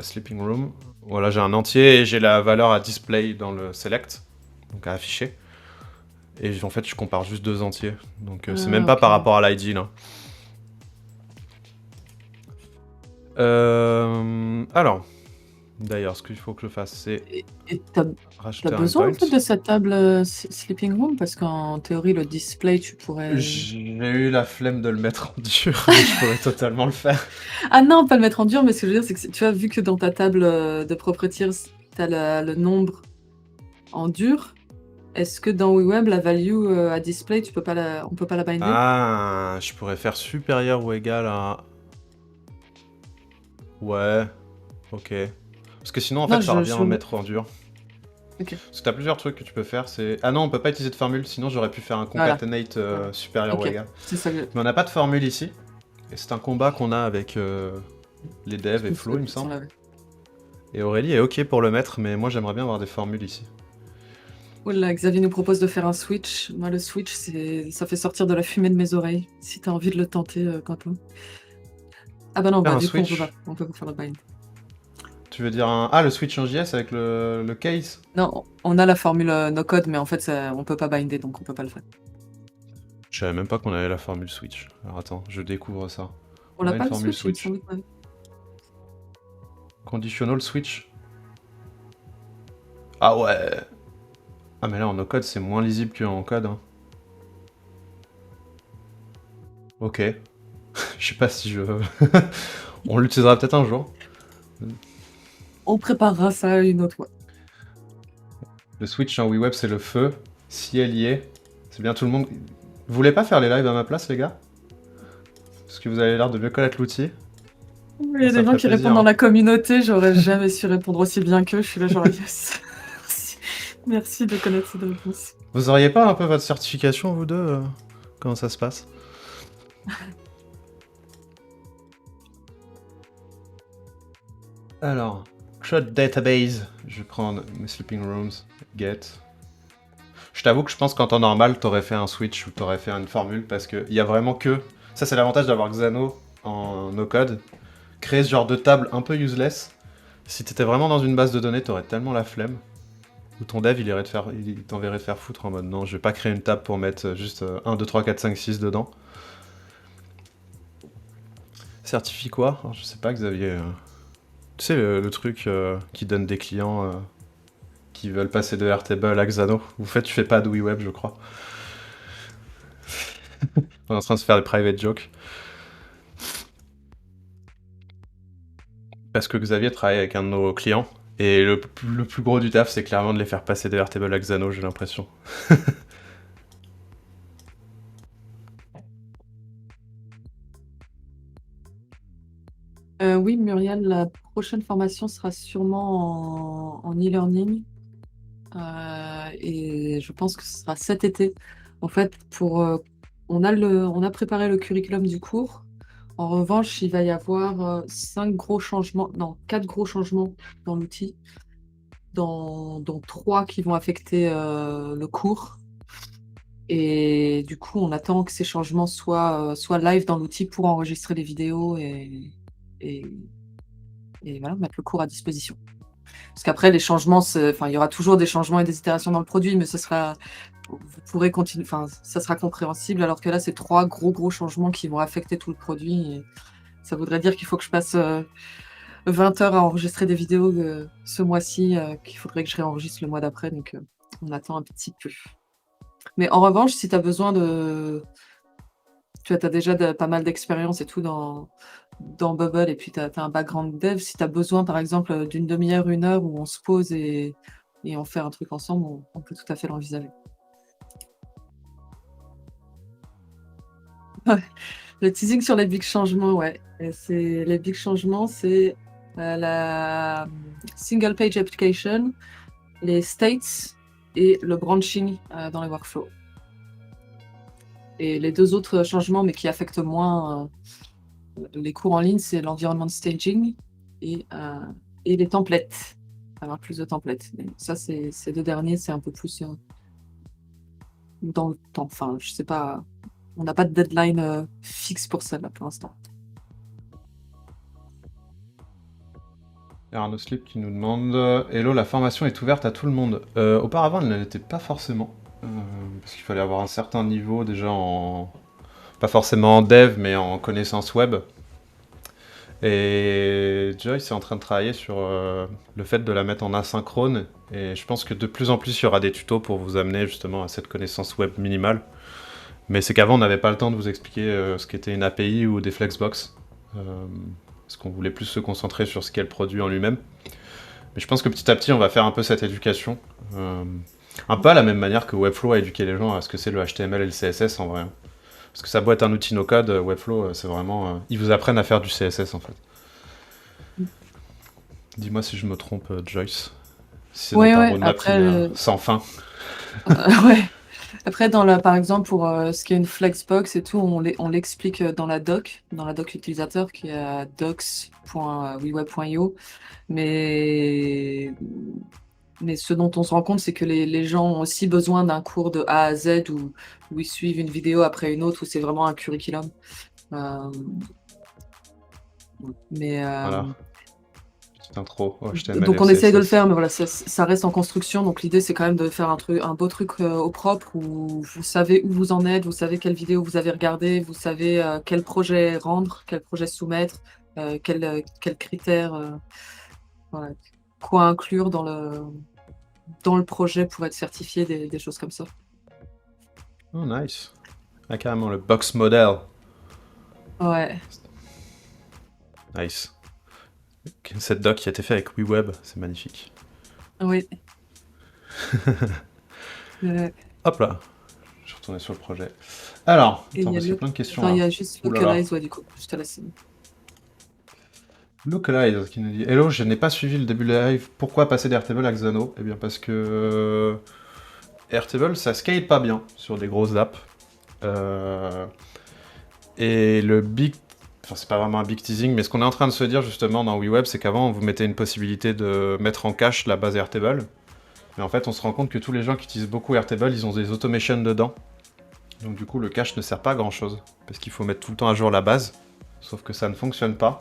sleeping room, voilà, j'ai un entier et j'ai la valeur à display dans le select, donc à afficher. Et en fait je compare juste 2 entiers. Donc c'est même Ah, pas OK. par rapport à l'ID là. Alors, d'ailleurs, ce qu'il faut que je fasse, c'est Et tu rajouter un besoin, en endpoint. fait, de cette table, sleeping room? Parce qu'en théorie, le display, tu pourrais J'ai eu la flemme de le mettre en dur, mais je pourrais totalement le faire. ah non, pas le mettre en dur, mais ce que je veux dire, c'est que tu vois, vu que dans ta table, de properties, tu as le nombre en dur, est-ce que dans WeWeb, la value, à display, on peut pas la binder? Ah, je pourrais faire supérieur ou égal à... Ouais, ok. Parce que sinon, en Non, fait, ça revient je à mettre en dur. OK, Parce que t'as plusieurs trucs que tu peux faire, c'est... Ah non, on peut pas utiliser de formule, sinon j'aurais pu faire un voilà, concatenate voilà. supérieur ou OK, égal. c'est ça que Mais on n'a pas de formule ici, et c'est un combat qu'on a avec les devs et Flo, il me sans semble. la Et Aurélie est ok pour le mettre, mais moi j'aimerais bien avoir des formules ici. ouh là, Xavier nous propose de faire un switch. Moi, le switch, ça fait sortir de la fumée de mes oreilles. Si tu as envie de le tenter, Quentin. Ah bah non, Faire bah un du coup, switch. on peut pas faire le bind. Tu veux dire un... Ah, le switch en JS avec le case? Non, on a la formule, no code, mais en fait, on peut pas binder, donc on peut pas le faire. Je savais même pas qu'on avait la formule switch. Alors attends, je découvre ça. On On l'a a une pas le formule switch, il me switch. semble que ouais. Conditional switch. Ah ouais. Ah mais là en no code c'est moins lisible qu'en code. Hein. Ok. Je sais pas si je... On l'utilisera peut-être un jour. On préparera ça une autre fois. Le switch en WeWeb c'est le feu. Si elle y est, c'est bien tout le monde... Vous voulez pas faire les lives à ma place les gars? Parce que vous avez l'air de mieux connaître l'outil. Il y Moi a ça des me gens ferait qui répondent plaisir. dans Hein. la communauté, j'aurais jamais su répondre aussi bien qu'eux. Je suis là genre yes. Merci. Merci de connaître cette réponse. Vous auriez pas un peu votre certification vous deux Comment ça se passe? Alors, CRUD database. Je vais prendre mes sleeping rooms. Get. Je t'avoue que je pense qu'en temps normal, t'aurais fait un switch ou t'aurais fait une formule parce qu'il y a vraiment que. Ça, c'est l'avantage d'avoir Xano en no-code. Créer ce genre de table un peu useless. Si t'étais vraiment dans une base de données, t'aurais tellement la flemme. Ou ton dev, il t'enverrait te faire foutre en mode non, je vais pas créer une table pour mettre juste 1, 2, 3, 4, 5, 6 dedans. Certifie quoi? Alors, je sais pas, Xavier. Tu sais, le truc qui donne des clients qui veulent passer de Airtable à Xano. Tu fais pas de WeWeb, je crois. On est en train de se faire des private jokes. Parce que Xavier travaille avec un de nos clients. Et le plus gros du taf, c'est clairement de les faire passer de Airtable à Xano, j'ai l'impression. Oui, Muriel, la prochaine formation sera sûrement en e-learning. Et je pense que ce sera cet été. En fait, on a préparé le curriculum du cours. En revanche, il va y avoir 4 gros changements dans l'outil, dont 3 qui vont affecter le cours. Et du coup, on attend que ces changements soient live dans l'outil pour enregistrer les vidéos et, et voilà, mettre le cours à disposition. Parce qu'après les changements, enfin, il y aura toujours des changements et des itérations dans le produit, mais vous pourrez continuer, enfin, ça sera compréhensible, alors que là, c'est 3 gros changements qui vont affecter tout le produit et ça voudrait dire qu'il faut que je passe, 20 heures à enregistrer des vidéos, ce mois-ci, qu'il faudrait que je réenregistre le mois d'après, donc on attend un petit peu. Mais en revanche, si tu as besoin de tu vois, tu as déjà pas mal d'expérience et tout dans Bubble et puis tu as un background dev. Si tu as besoin, par exemple, d'une demi-heure, 1 heure où on se pose et on fait un truc ensemble, on peut tout à fait l'envisager. Ouais, le teasing sur les big changements, ouais. Et les big changements, c'est la single page application, les states et le branching dans les workflows. Et les 2 autres changements, mais qui affectent moins les cours en ligne, c'est l'environnement de staging et les templates. Avoir plus de templates. Mais ça, ces 2 derniers, c'est un peu plus dans le temps. Enfin, je sais pas, on n'a pas de deadline fixe pour ça là pour l'instant. Il y a Arnaud Slip qui nous demande Hello, la formation est ouverte à tout le monde. Auparavant, elle ne l'était pas forcément. Parce qu'il fallait avoir un certain niveau déjà en. Pas forcément en dev, mais en connaissance web. Et Joyce est en train de travailler sur le fait de la mettre en asynchrone. Et je pense que de plus en plus, il y aura des tutos pour vous amener justement à cette connaissance web minimale. Mais c'est qu'avant, on n'avait pas le temps de vous expliquer ce qu'était une API ou des Flexbox. Parce qu'on voulait plus se concentrer sur ce qu'est le produit en lui-même. Mais je pense que petit à petit, on va faire un peu cette éducation. Un peu à la même manière que Webflow a éduqué les gens à ce que c'est le HTML et le CSS en vrai. Parce que ça doit être un outil no-code, Webflow, c'est vraiment... ils vous apprennent à faire du CSS en fait. Dis-moi si je me trompe, Joyce. Si c'est dans Ouais, ta ouais, roadmap après, sans fin. ouais. Après, par exemple, pour ce qui est une Flexbox et tout, on l'explique dans la doc utilisateur qui est à docs.weweb.io. Mais ce dont on se rend compte, c'est que les gens ont aussi besoin d'un cours de A à Z où ils suivent une vidéo après une autre, où c'est vraiment un curriculum. Euh, mais Voilà, petite intro au HTML et donc au on essaye de le CSS. faire, mais voilà, ça reste en construction. Donc l'idée, c'est quand même de faire un beau truc au propre où vous savez où vous en êtes, vous savez quelle vidéo vous avez regardé, vous savez quel projet rendre, quel projet soumettre, quels critères, voilà, quoi inclure dans le projet pour être certifié, des choses comme ça. Oh, nice. Ah, carrément, le box model. Ouais, Nice. Cette doc qui a été faite avec WeWeb, c'est magnifique. oui. Hop là, je suis retourné sur le projet. Alors, Et attends, parce qu'il y a plein de questions attends, il là. y a juste Ouh là là. Localize, ouais, du coup, je te laisse. Localize qui nous dit Hello, je n'ai pas suivi le début de la live. Pourquoi passer d'Airtable à Xano? Eh bien, parce que Airtable ça scale pas bien sur des grosses apps. Et le big. Enfin, c'est pas vraiment un big teasing, mais ce qu'on est en train de se dire justement dans WeWeb, c'est qu'avant, on vous mettait une possibilité de mettre en cache la base Airtable. Mais en fait, on se rend compte que tous les gens qui utilisent beaucoup Airtable, ils ont des automations dedans. Donc, du coup, le cache ne sert pas à grand chose. Parce qu'il faut mettre tout le temps à jour la base. Sauf que ça ne fonctionne pas.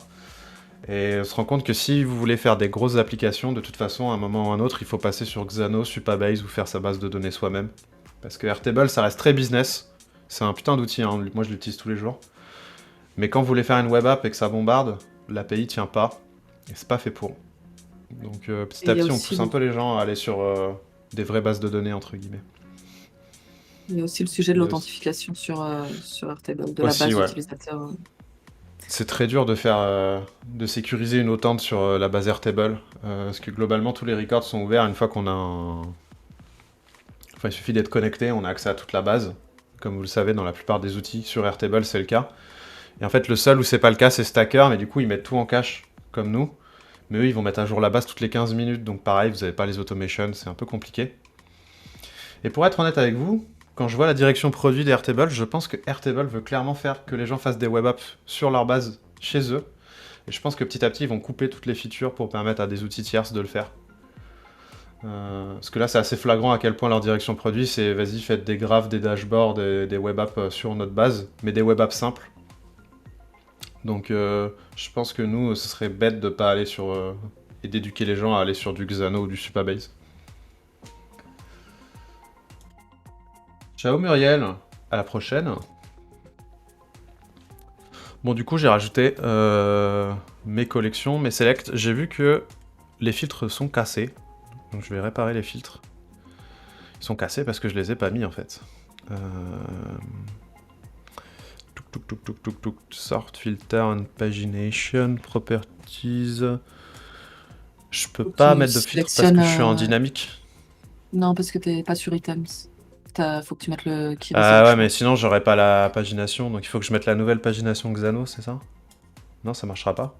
Et on se rend compte que si vous voulez faire des grosses applications, de toute façon, à un moment ou à un autre, il faut passer sur Xano, Supabase ou faire sa base de données soi-même. Parce que Airtable, ça reste très business. C'est un putain d'outil, hein. Moi je l'utilise tous les jours. Mais quand vous voulez faire une web app et que ça bombarde, l'API tient pas. Et c'est pas fait pour. Donc Et petit à il y a petit, on aussi pousse un peu les gens à aller sur des vraies bases de données, entre guillemets. le sujet de Il y a aussi... l'authentification sur Airtable, de la Aussi, base ouais. utilisateur. C'est très dur de faire, de sécuriser une authent sur la base Airtable, parce que globalement tous les records sont ouverts une fois qu'on a un... Enfin, il suffit d'être connecté, on a accès à toute la base. Comme vous le savez, dans la plupart des outils, sur Airtable, c'est le cas. Et en fait, le seul où c'est pas le cas, c'est Stacker, mais du coup, ils mettent tout en cache, comme nous. Mais eux, ils vont mettre à jour la base toutes les 15 minutes, donc pareil, vous n'avez pas les automations, c'est un peu compliqué. Et pour être honnête avec vous, quand je vois la direction produit d'Airtable, je pense que Airtable veut clairement faire que les gens fassent des web apps sur leur base chez eux. Et je pense que petit à petit, ils vont couper toutes les features pour permettre à des outils tierces de le faire. Parce que là, c'est assez flagrant à quel point leur direction produit, c'est vas-y, faites des graphes, des dashboards, des web apps sur notre base, mais des web apps simples. Donc je pense que nous, ce serait bête de pas aller sur et d'éduquer les gens à aller sur du Xano ou du Supabase. Ciao Muriel, à la prochaine. Bon, du coup, j'ai rajouté mes collections, mes selects. J'ai vu que les filtres sont cassés. Donc je vais réparer les filtres. Ils sont cassés parce que je les ai pas mis en fait. Sort, filter, and pagination, properties. Je peux pas mettre de filtre parce que je suis en dynamique. Non, parce que t'es pas sur items. Faut que tu mettes le key Ah result. ouais, mais sinon j'aurais pas la pagination, donc il faut que je mette la nouvelle pagination Xano, c'est ça? Non, ça marchera pas.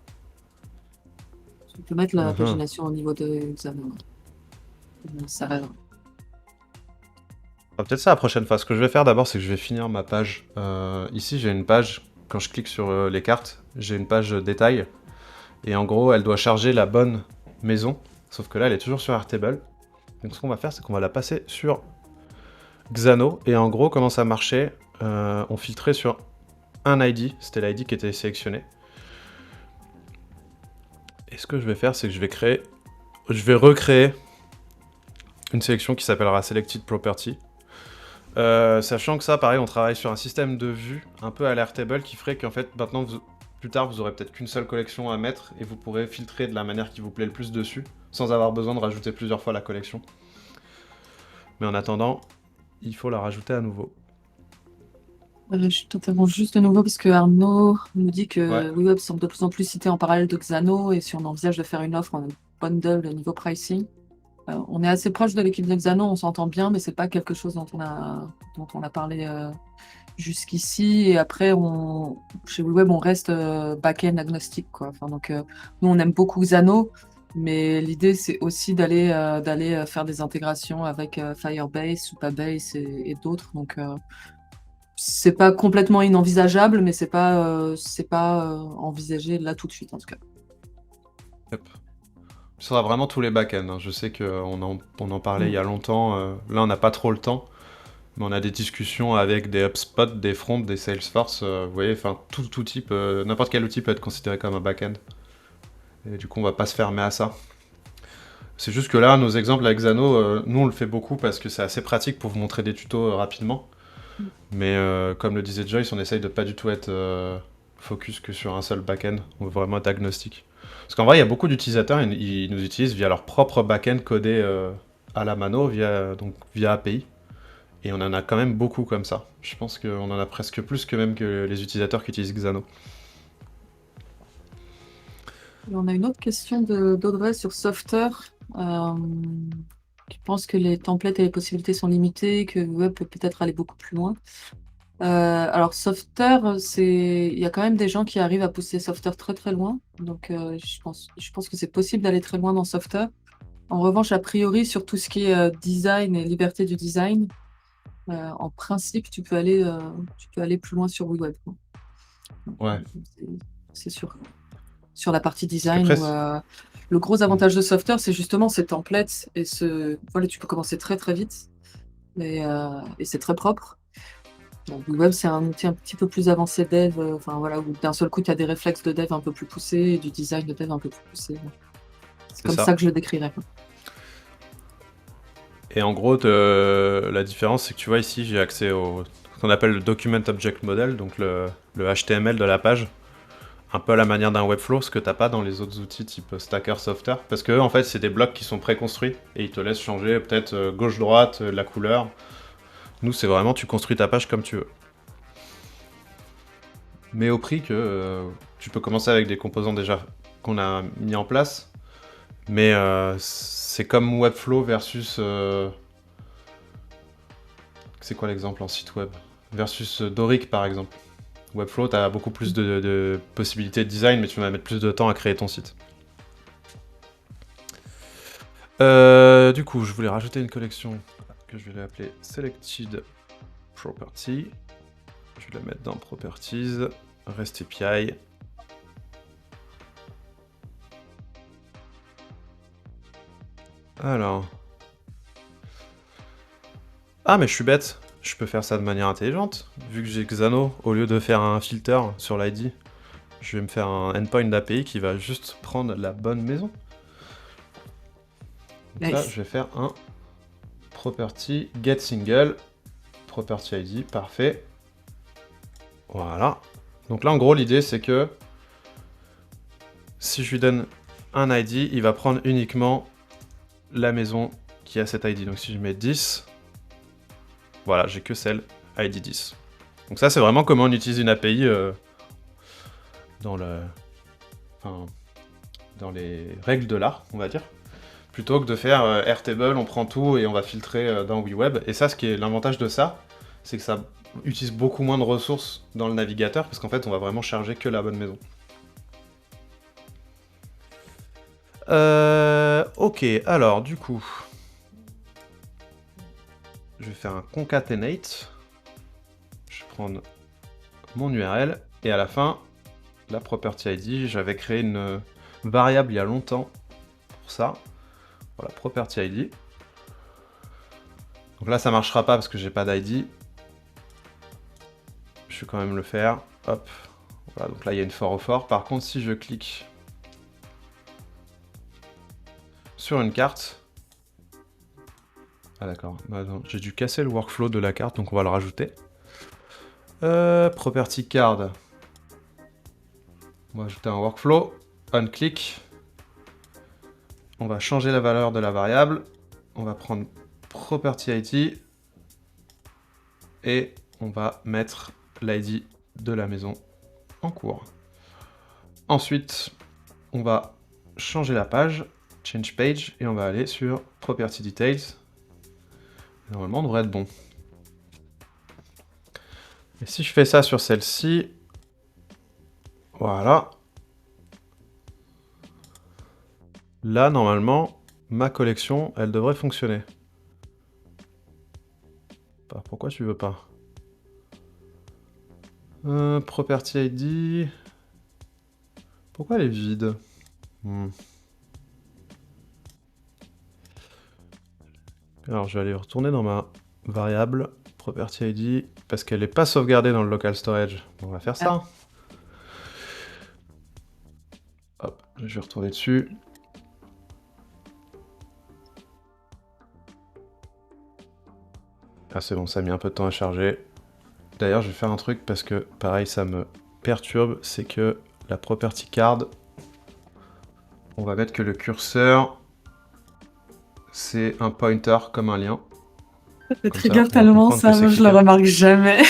Tu peux mettre la pagination au niveau de Xano. Ça va. Peut-être ça la prochaine fois. Ce que je vais faire d'abord, c'est que je vais finir ma page. Ici, j'ai une page, quand je clique sur les cartes, j'ai une page détail. Et en gros, elle doit charger la bonne maison. Sauf que là, elle est toujours sur Airtable. Donc ce qu'on va faire, c'est qu'on va la passer sur Xano. Et en gros, comment ça marchait, on filtrait sur un ID. C'était l'ID qui était sélectionné. Et ce que je vais faire, c'est que je vais recréer une sélection qui s'appellera Selected Property. Sachant que ça, pareil, on travaille sur un système de vue un peu à l'Airtable qui ferait qu'en fait, maintenant, plus tard, vous aurez peut-être qu'une seule collection à mettre et vous pourrez filtrer de la manière qui vous plaît le plus dessus, sans avoir besoin de rajouter plusieurs fois la collection. Mais en attendant, il faut la rajouter à nouveau. Je t'interromps juste de nouveau parce que Arnaud nous dit que Ouais. WeWeb semble de plus en plus cité en parallèle de Xano et si on envisage de faire une offre en bundle de niveau pricing. On est assez proche de l'équipe de Xano, on s'entend bien, mais c'est pas quelque chose dont on a parlé jusqu'ici. Et après, chez WeWeb, on reste back-end agnostique, quoi. Enfin, donc, nous, on aime beaucoup Xano, mais l'idée, c'est aussi d'aller faire des intégrations avec Firebase, Supabase et d'autres. Donc, c'est pas complètement inenvisageable, mais c'est pas envisagé là tout de suite, en tout cas. Yep. Ce sera vraiment tous les back-ends. Hein. Je sais qu'on en parlait il y a longtemps. Là, on n'a pas trop le temps. Mais on a des discussions avec des HubSpot, des Front, des Salesforce. Vous voyez, enfin, tout type, n'importe quel outil peut être considéré comme un back-end. Et du coup, on va pas se fermer à ça. C'est juste que là, nos exemples avec Xano, nous on le fait beaucoup parce que c'est assez pratique pour vous montrer des tutos rapidement. Mais comme le disait Joyce, on essaye de pas du tout être focus que sur un seul back-end. On veut vraiment être agnostique. Parce qu'en vrai, il y a beaucoup d'utilisateurs, ils nous utilisent via leur propre back-end codé à la mano, via API. Et on en a quand même beaucoup comme ça. Je pense qu'on en a presque plus que même que les utilisateurs qui utilisent Xano. Et on a une autre question d'Audrey sur Softer. Qui pense que les templates et les possibilités sont limitées, que le web peut peut-être aller beaucoup plus loin. Alors Softer, il y a quand même des gens qui arrivent à pousser Softer très très loin. Donc je pense que c'est possible d'aller très loin dans Softer. En revanche, a priori, sur tout ce qui est design et liberté du design, en principe, tu peux aller plus loin sur WeWeb. Ouais. C'est sûr. Sur la partie Parce que design, le gros avantage de Softer, c'est justement ces templates et voilà, tu peux commencer très très vite et c'est très propre. Donc, WeWeb, c'est un outil un petit peu plus avancé dev, enfin voilà, où d'un seul coup, tu as des réflexes de dev un peu plus poussés et du design de dev un peu plus poussé. C'est comme ça que je le décrirais. Et en gros, la différence, c'est que tu vois ici, j'ai accès au ce qu'on appelle le Document Object Model, donc le HTML de la page, un peu à la manière d'un Webflow, ce que t'as pas dans les autres outils type Stacker, Softer, parce que en fait, c'est des blocs qui sont préconstruits et ils te laissent changer peut-être gauche-droite, la couleur. Nous, c'est vraiment tu construis ta page comme tu veux. Mais au prix que tu peux commencer avec des composants déjà qu'on a mis en place, mais c'est comme Webflow versus... c'est quoi l'exemple en site web? Versus Doric par exemple. Webflow, tu as beaucoup plus de possibilités de design, mais tu vas mettre plus de temps à créer ton site. Du coup, je voulais rajouter une collection que je vais l'appeler Selected Property. Je vais la mettre dans Properties, REST API. Alors. Ah, mais je suis bête. Je peux faire ça de manière intelligente. Vu que j'ai Xano, au lieu de faire un filter sur l'ID, je vais me faire un endpoint d'API qui va juste prendre la bonne maison. Donc là, Nice. je vais faire un property get single, property ID, parfait. Voilà. Donc là, en gros, l'idée, c'est que si je lui donne un ID, il va prendre uniquement la maison qui a cet ID. Donc si je mets 10, voilà, j'ai que celle ID 10. Donc ça, c'est vraiment comment on utilise une API dans les règles de l'art, on va dire. Plutôt que de faire Airtable, on prend tout et on va filtrer dans WeWeb. Et ça, ce qui est l'avantage de ça, c'est que ça utilise beaucoup moins de ressources dans le navigateur, parce qu'en fait, on va vraiment charger que la bonne maison. Ok, alors du coup, je vais faire un concatenate. Je vais prendre mon URL, et à la fin, la property ID, j'avais créé une variable il y a longtemps pour ça. Voilà, property ID. Donc là, ça marchera pas parce que j'ai pas d'ID. Je vais quand même le faire. Hop. Voilà, donc là, il y a une for au for. Par contre, si je clique sur une carte... Ah d'accord, j'ai dû casser le workflow de la carte, donc on va le rajouter. Property card. On va ajouter un workflow. On click. On va changer la valeur de la variable. On va prendre property ID. Et on va mettre l'ID de la maison en cours. Ensuite, on va changer la page, change page, et on va aller sur property details. Normalement, on devrait être bon. Et si je fais ça sur celle-ci, voilà. Là, normalement, ma collection, elle devrait fonctionner. Pourquoi tu veux pas? Property ID... Pourquoi elle est vide? Alors, je vais aller retourner dans ma variable property ID parce qu'elle n'est pas sauvegardée dans le local storage. On va faire ça. Hop, je vais retourner dessus. Ah, c'est bon, ça a mis un peu de temps à charger. D'ailleurs, je vais faire un truc parce que, pareil, ça me perturbe, c'est que la property card, on va mettre que le curseur, c'est un pointer comme un lien. Ça trigger tellement ça, moi je le remarque jamais.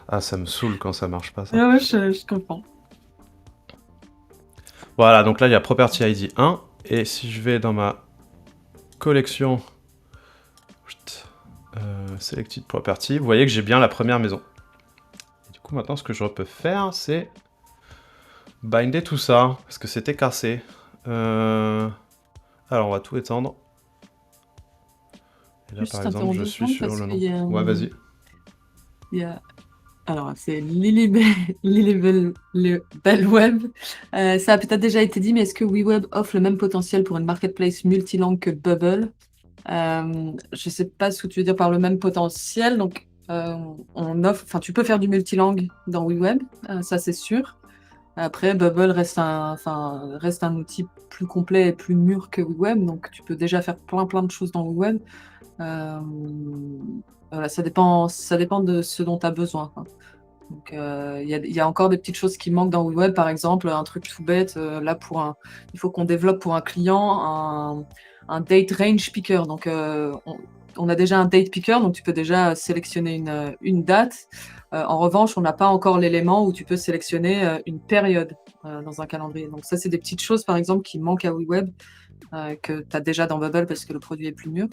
Ah, ça me saoule quand ça marche pas, ça. Ouais, je comprends. Voilà, donc là, il y a property ID 1, et si je vais dans ma collection selected property, vous voyez que j'ai bien la première maison. Et du coup, maintenant, ce que je peux faire, c'est binder tout ça, parce que c'était cassé. Alors, on va tout étendre. Et là, Juste par exemple, je suis sur le nom. Ouais, vas-y. Il y a... Alors, c'est Lilybell Web. Ça a peut-être déjà été dit, mais est-ce que WeWeb offre le même potentiel pour une marketplace multilangue que Bubble? Je ne sais pas ce que tu veux dire par le même potentiel. Donc, on offre, enfin, tu peux faire du multilangue dans WeWeb, ça c'est sûr. Après, Bubble reste un outil plus complet et plus mûr que WeWeb, donc tu peux déjà faire plein de choses dans WeWeb. Voilà, ça dépend de ce dont tu as besoin, quoi. Donc, il y a encore des petites choses qui manquent dans WeWeb, par exemple, un truc tout bête. Là, il faut qu'on développe pour un client un date range picker. Donc, on a déjà un date picker, donc tu peux déjà sélectionner une date. En revanche, on n'a pas encore l'élément où tu peux sélectionner une période dans un calendrier. Donc, ça, c'est des petites choses, par exemple, qui manquent à WeWeb, que tu as déjà dans Bubble parce que le produit est plus mûr.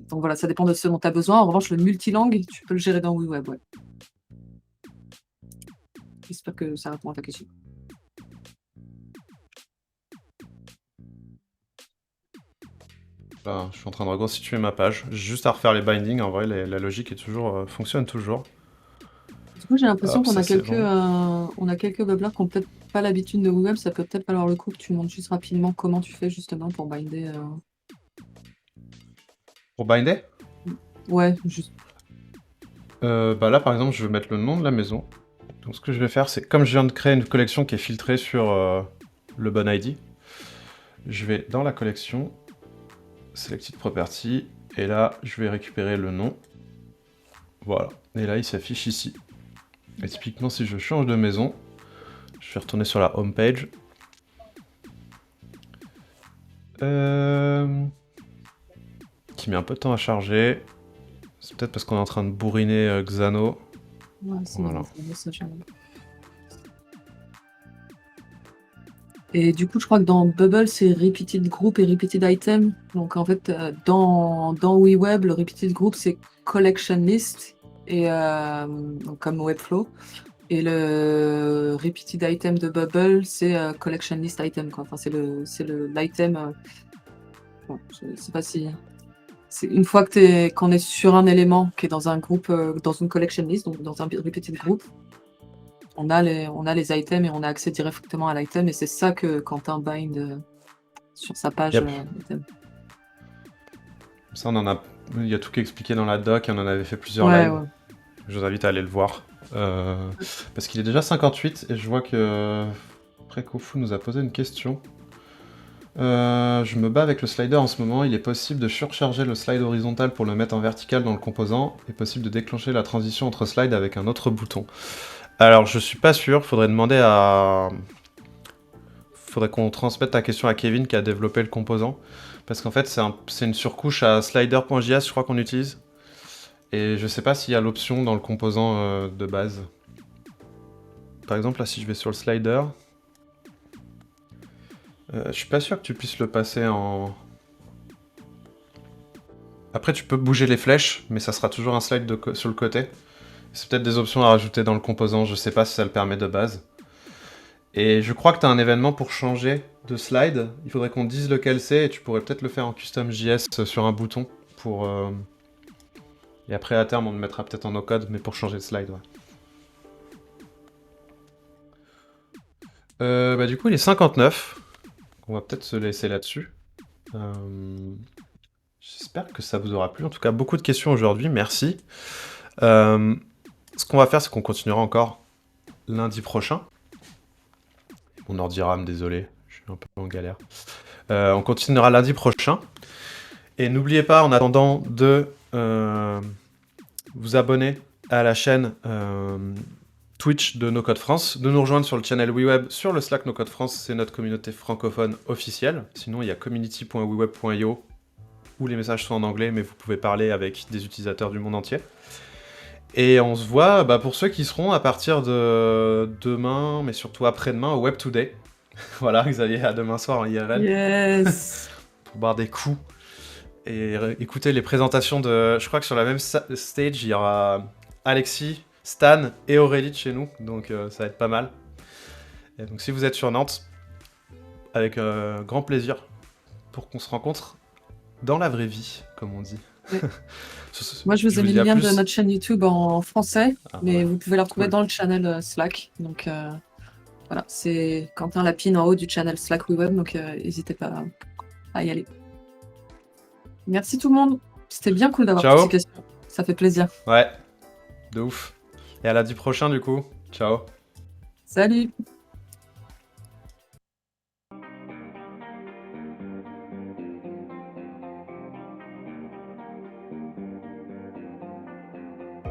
Donc voilà, ça dépend de ce dont tu as besoin. En revanche, le multilangue, tu peux le gérer dans WeWeb. Ouais. J'espère que ça répond à ta question. Ben, je suis en train de reconstituer ma page. J'ai juste à refaire les bindings. En vrai, la logique est toujours, fonctionne toujours. Du coup, j'ai l'impression qu'on a bon. on a quelques bubblers qui n'ont peut-être pas l'habitude de WeWeb. Ça peut peut-être valoir le coup que tu montres juste rapidement comment tu fais justement pour binder. Pour binder? Ouais, juste. Bah là, par exemple, je vais mettre le nom de la maison. Donc, ce que je vais faire, c'est comme je viens de créer une collection qui est filtrée sur le bon ID, Je vais dans la collection, Selected Property, et là, je vais récupérer le nom. Voilà, et là, il s'affiche ici. Et typiquement, si je change de maison, je vais retourner sur la home page. Qui met un peu de temps à charger. C'est peut-être parce qu'on est en train de bourriner Xano. Ouais, c'est Voilà. ça, et du coup, je crois que dans Bubble, c'est repeated group et repeated item. Donc en fait, dans WeWeb, le repeated group, c'est collection list, et donc comme Webflow. Et le repeated item de Bubble, c'est collection list item, quoi. Enfin, c'est l'item. Bon, je sais pas si. C'est une fois qu'on est sur un élément qui est dans un groupe, dans une collection list, donc dans un repeated group, on a les items et on a accès directement à l'item, et c'est ça que Quentin bind sur sa page Yep. item. Ça, il y a tout qui est expliqué dans la doc, et on en avait fait plusieurs Ouais, lives. ouais. Je vous invite à aller le voir. Parce qu'il est déjà 58, et je vois que Prekofu nous a posé une question. Je me bats avec le slider en ce moment. Il est possible de surcharger le slide horizontal pour le mettre en vertical dans le composant, et possible de déclencher la transition entre slides avec un autre bouton. Alors, je suis pas sûr. Faudrait qu'on transmette ta question à Kevin qui a développé le composant. Parce qu'en fait, c'est une surcouche à slider.js, je crois qu'on utilise. Et je sais pas s'il y a l'option dans le composant de base. Par exemple, là, si je vais sur le slider, je suis pas sûr que tu puisses le passer en... Après, tu peux bouger les flèches, mais ça sera toujours un slide sur le côté. C'est peut-être des options à rajouter dans le composant, je sais pas si ça le permet de base. Et je crois que tu as un événement pour changer de slide. Il faudrait qu'on dise lequel c'est, et tu pourrais peut-être le faire en custom JS sur un bouton. Et après, à terme, on le mettra peut-être en no-code, mais pour changer de slide, ouais. Bah, du coup, il est 59. On va peut-être se laisser là-dessus. J'espère que ça vous aura plu. En tout cas, beaucoup de questions aujourd'hui, merci. Ce qu'on va faire, c'est qu'on continuera encore lundi prochain. Mon ordi RAM, désolé, je suis un peu en galère. On continuera lundi prochain. Et n'oubliez pas, en attendant, de vous abonner à la chaîne Twitch de No Code France, de nous rejoindre sur le channel WeWeb, sur le Slack No Code France, c'est notre communauté francophone officielle. Sinon, il y a community.weweb.io où les messages sont en anglais, mais vous pouvez parler avec des utilisateurs du monde entier. Et on se voit, pour ceux qui seront à partir de demain, mais surtout après-demain, au Web Today. Voilà, Xavier, à demain soir en IRL. Yes. Pour boire des coups et écouter les présentations de... Je crois que sur la même stage, il y aura Alexis, Stan et Aurélie de chez nous, donc ça va être pas mal. Et donc si vous êtes sur Nantes, avec grand plaisir pour qu'on se rencontre dans la vraie vie, comme on dit. Ouais. Moi, je vous ai mis le lien de notre chaîne YouTube en français, mais vous pouvez la retrouver dans le channel Slack. Donc voilà, c'est Quentin Lapine en haut du channel Slack WeWeb, donc n'hésitez pas à y aller. Merci tout le monde, c'était bien cool d'avoir toutes ces questions, ça fait plaisir. Ouais, de ouf. Et à lundi prochain du coup, ciao. Salut.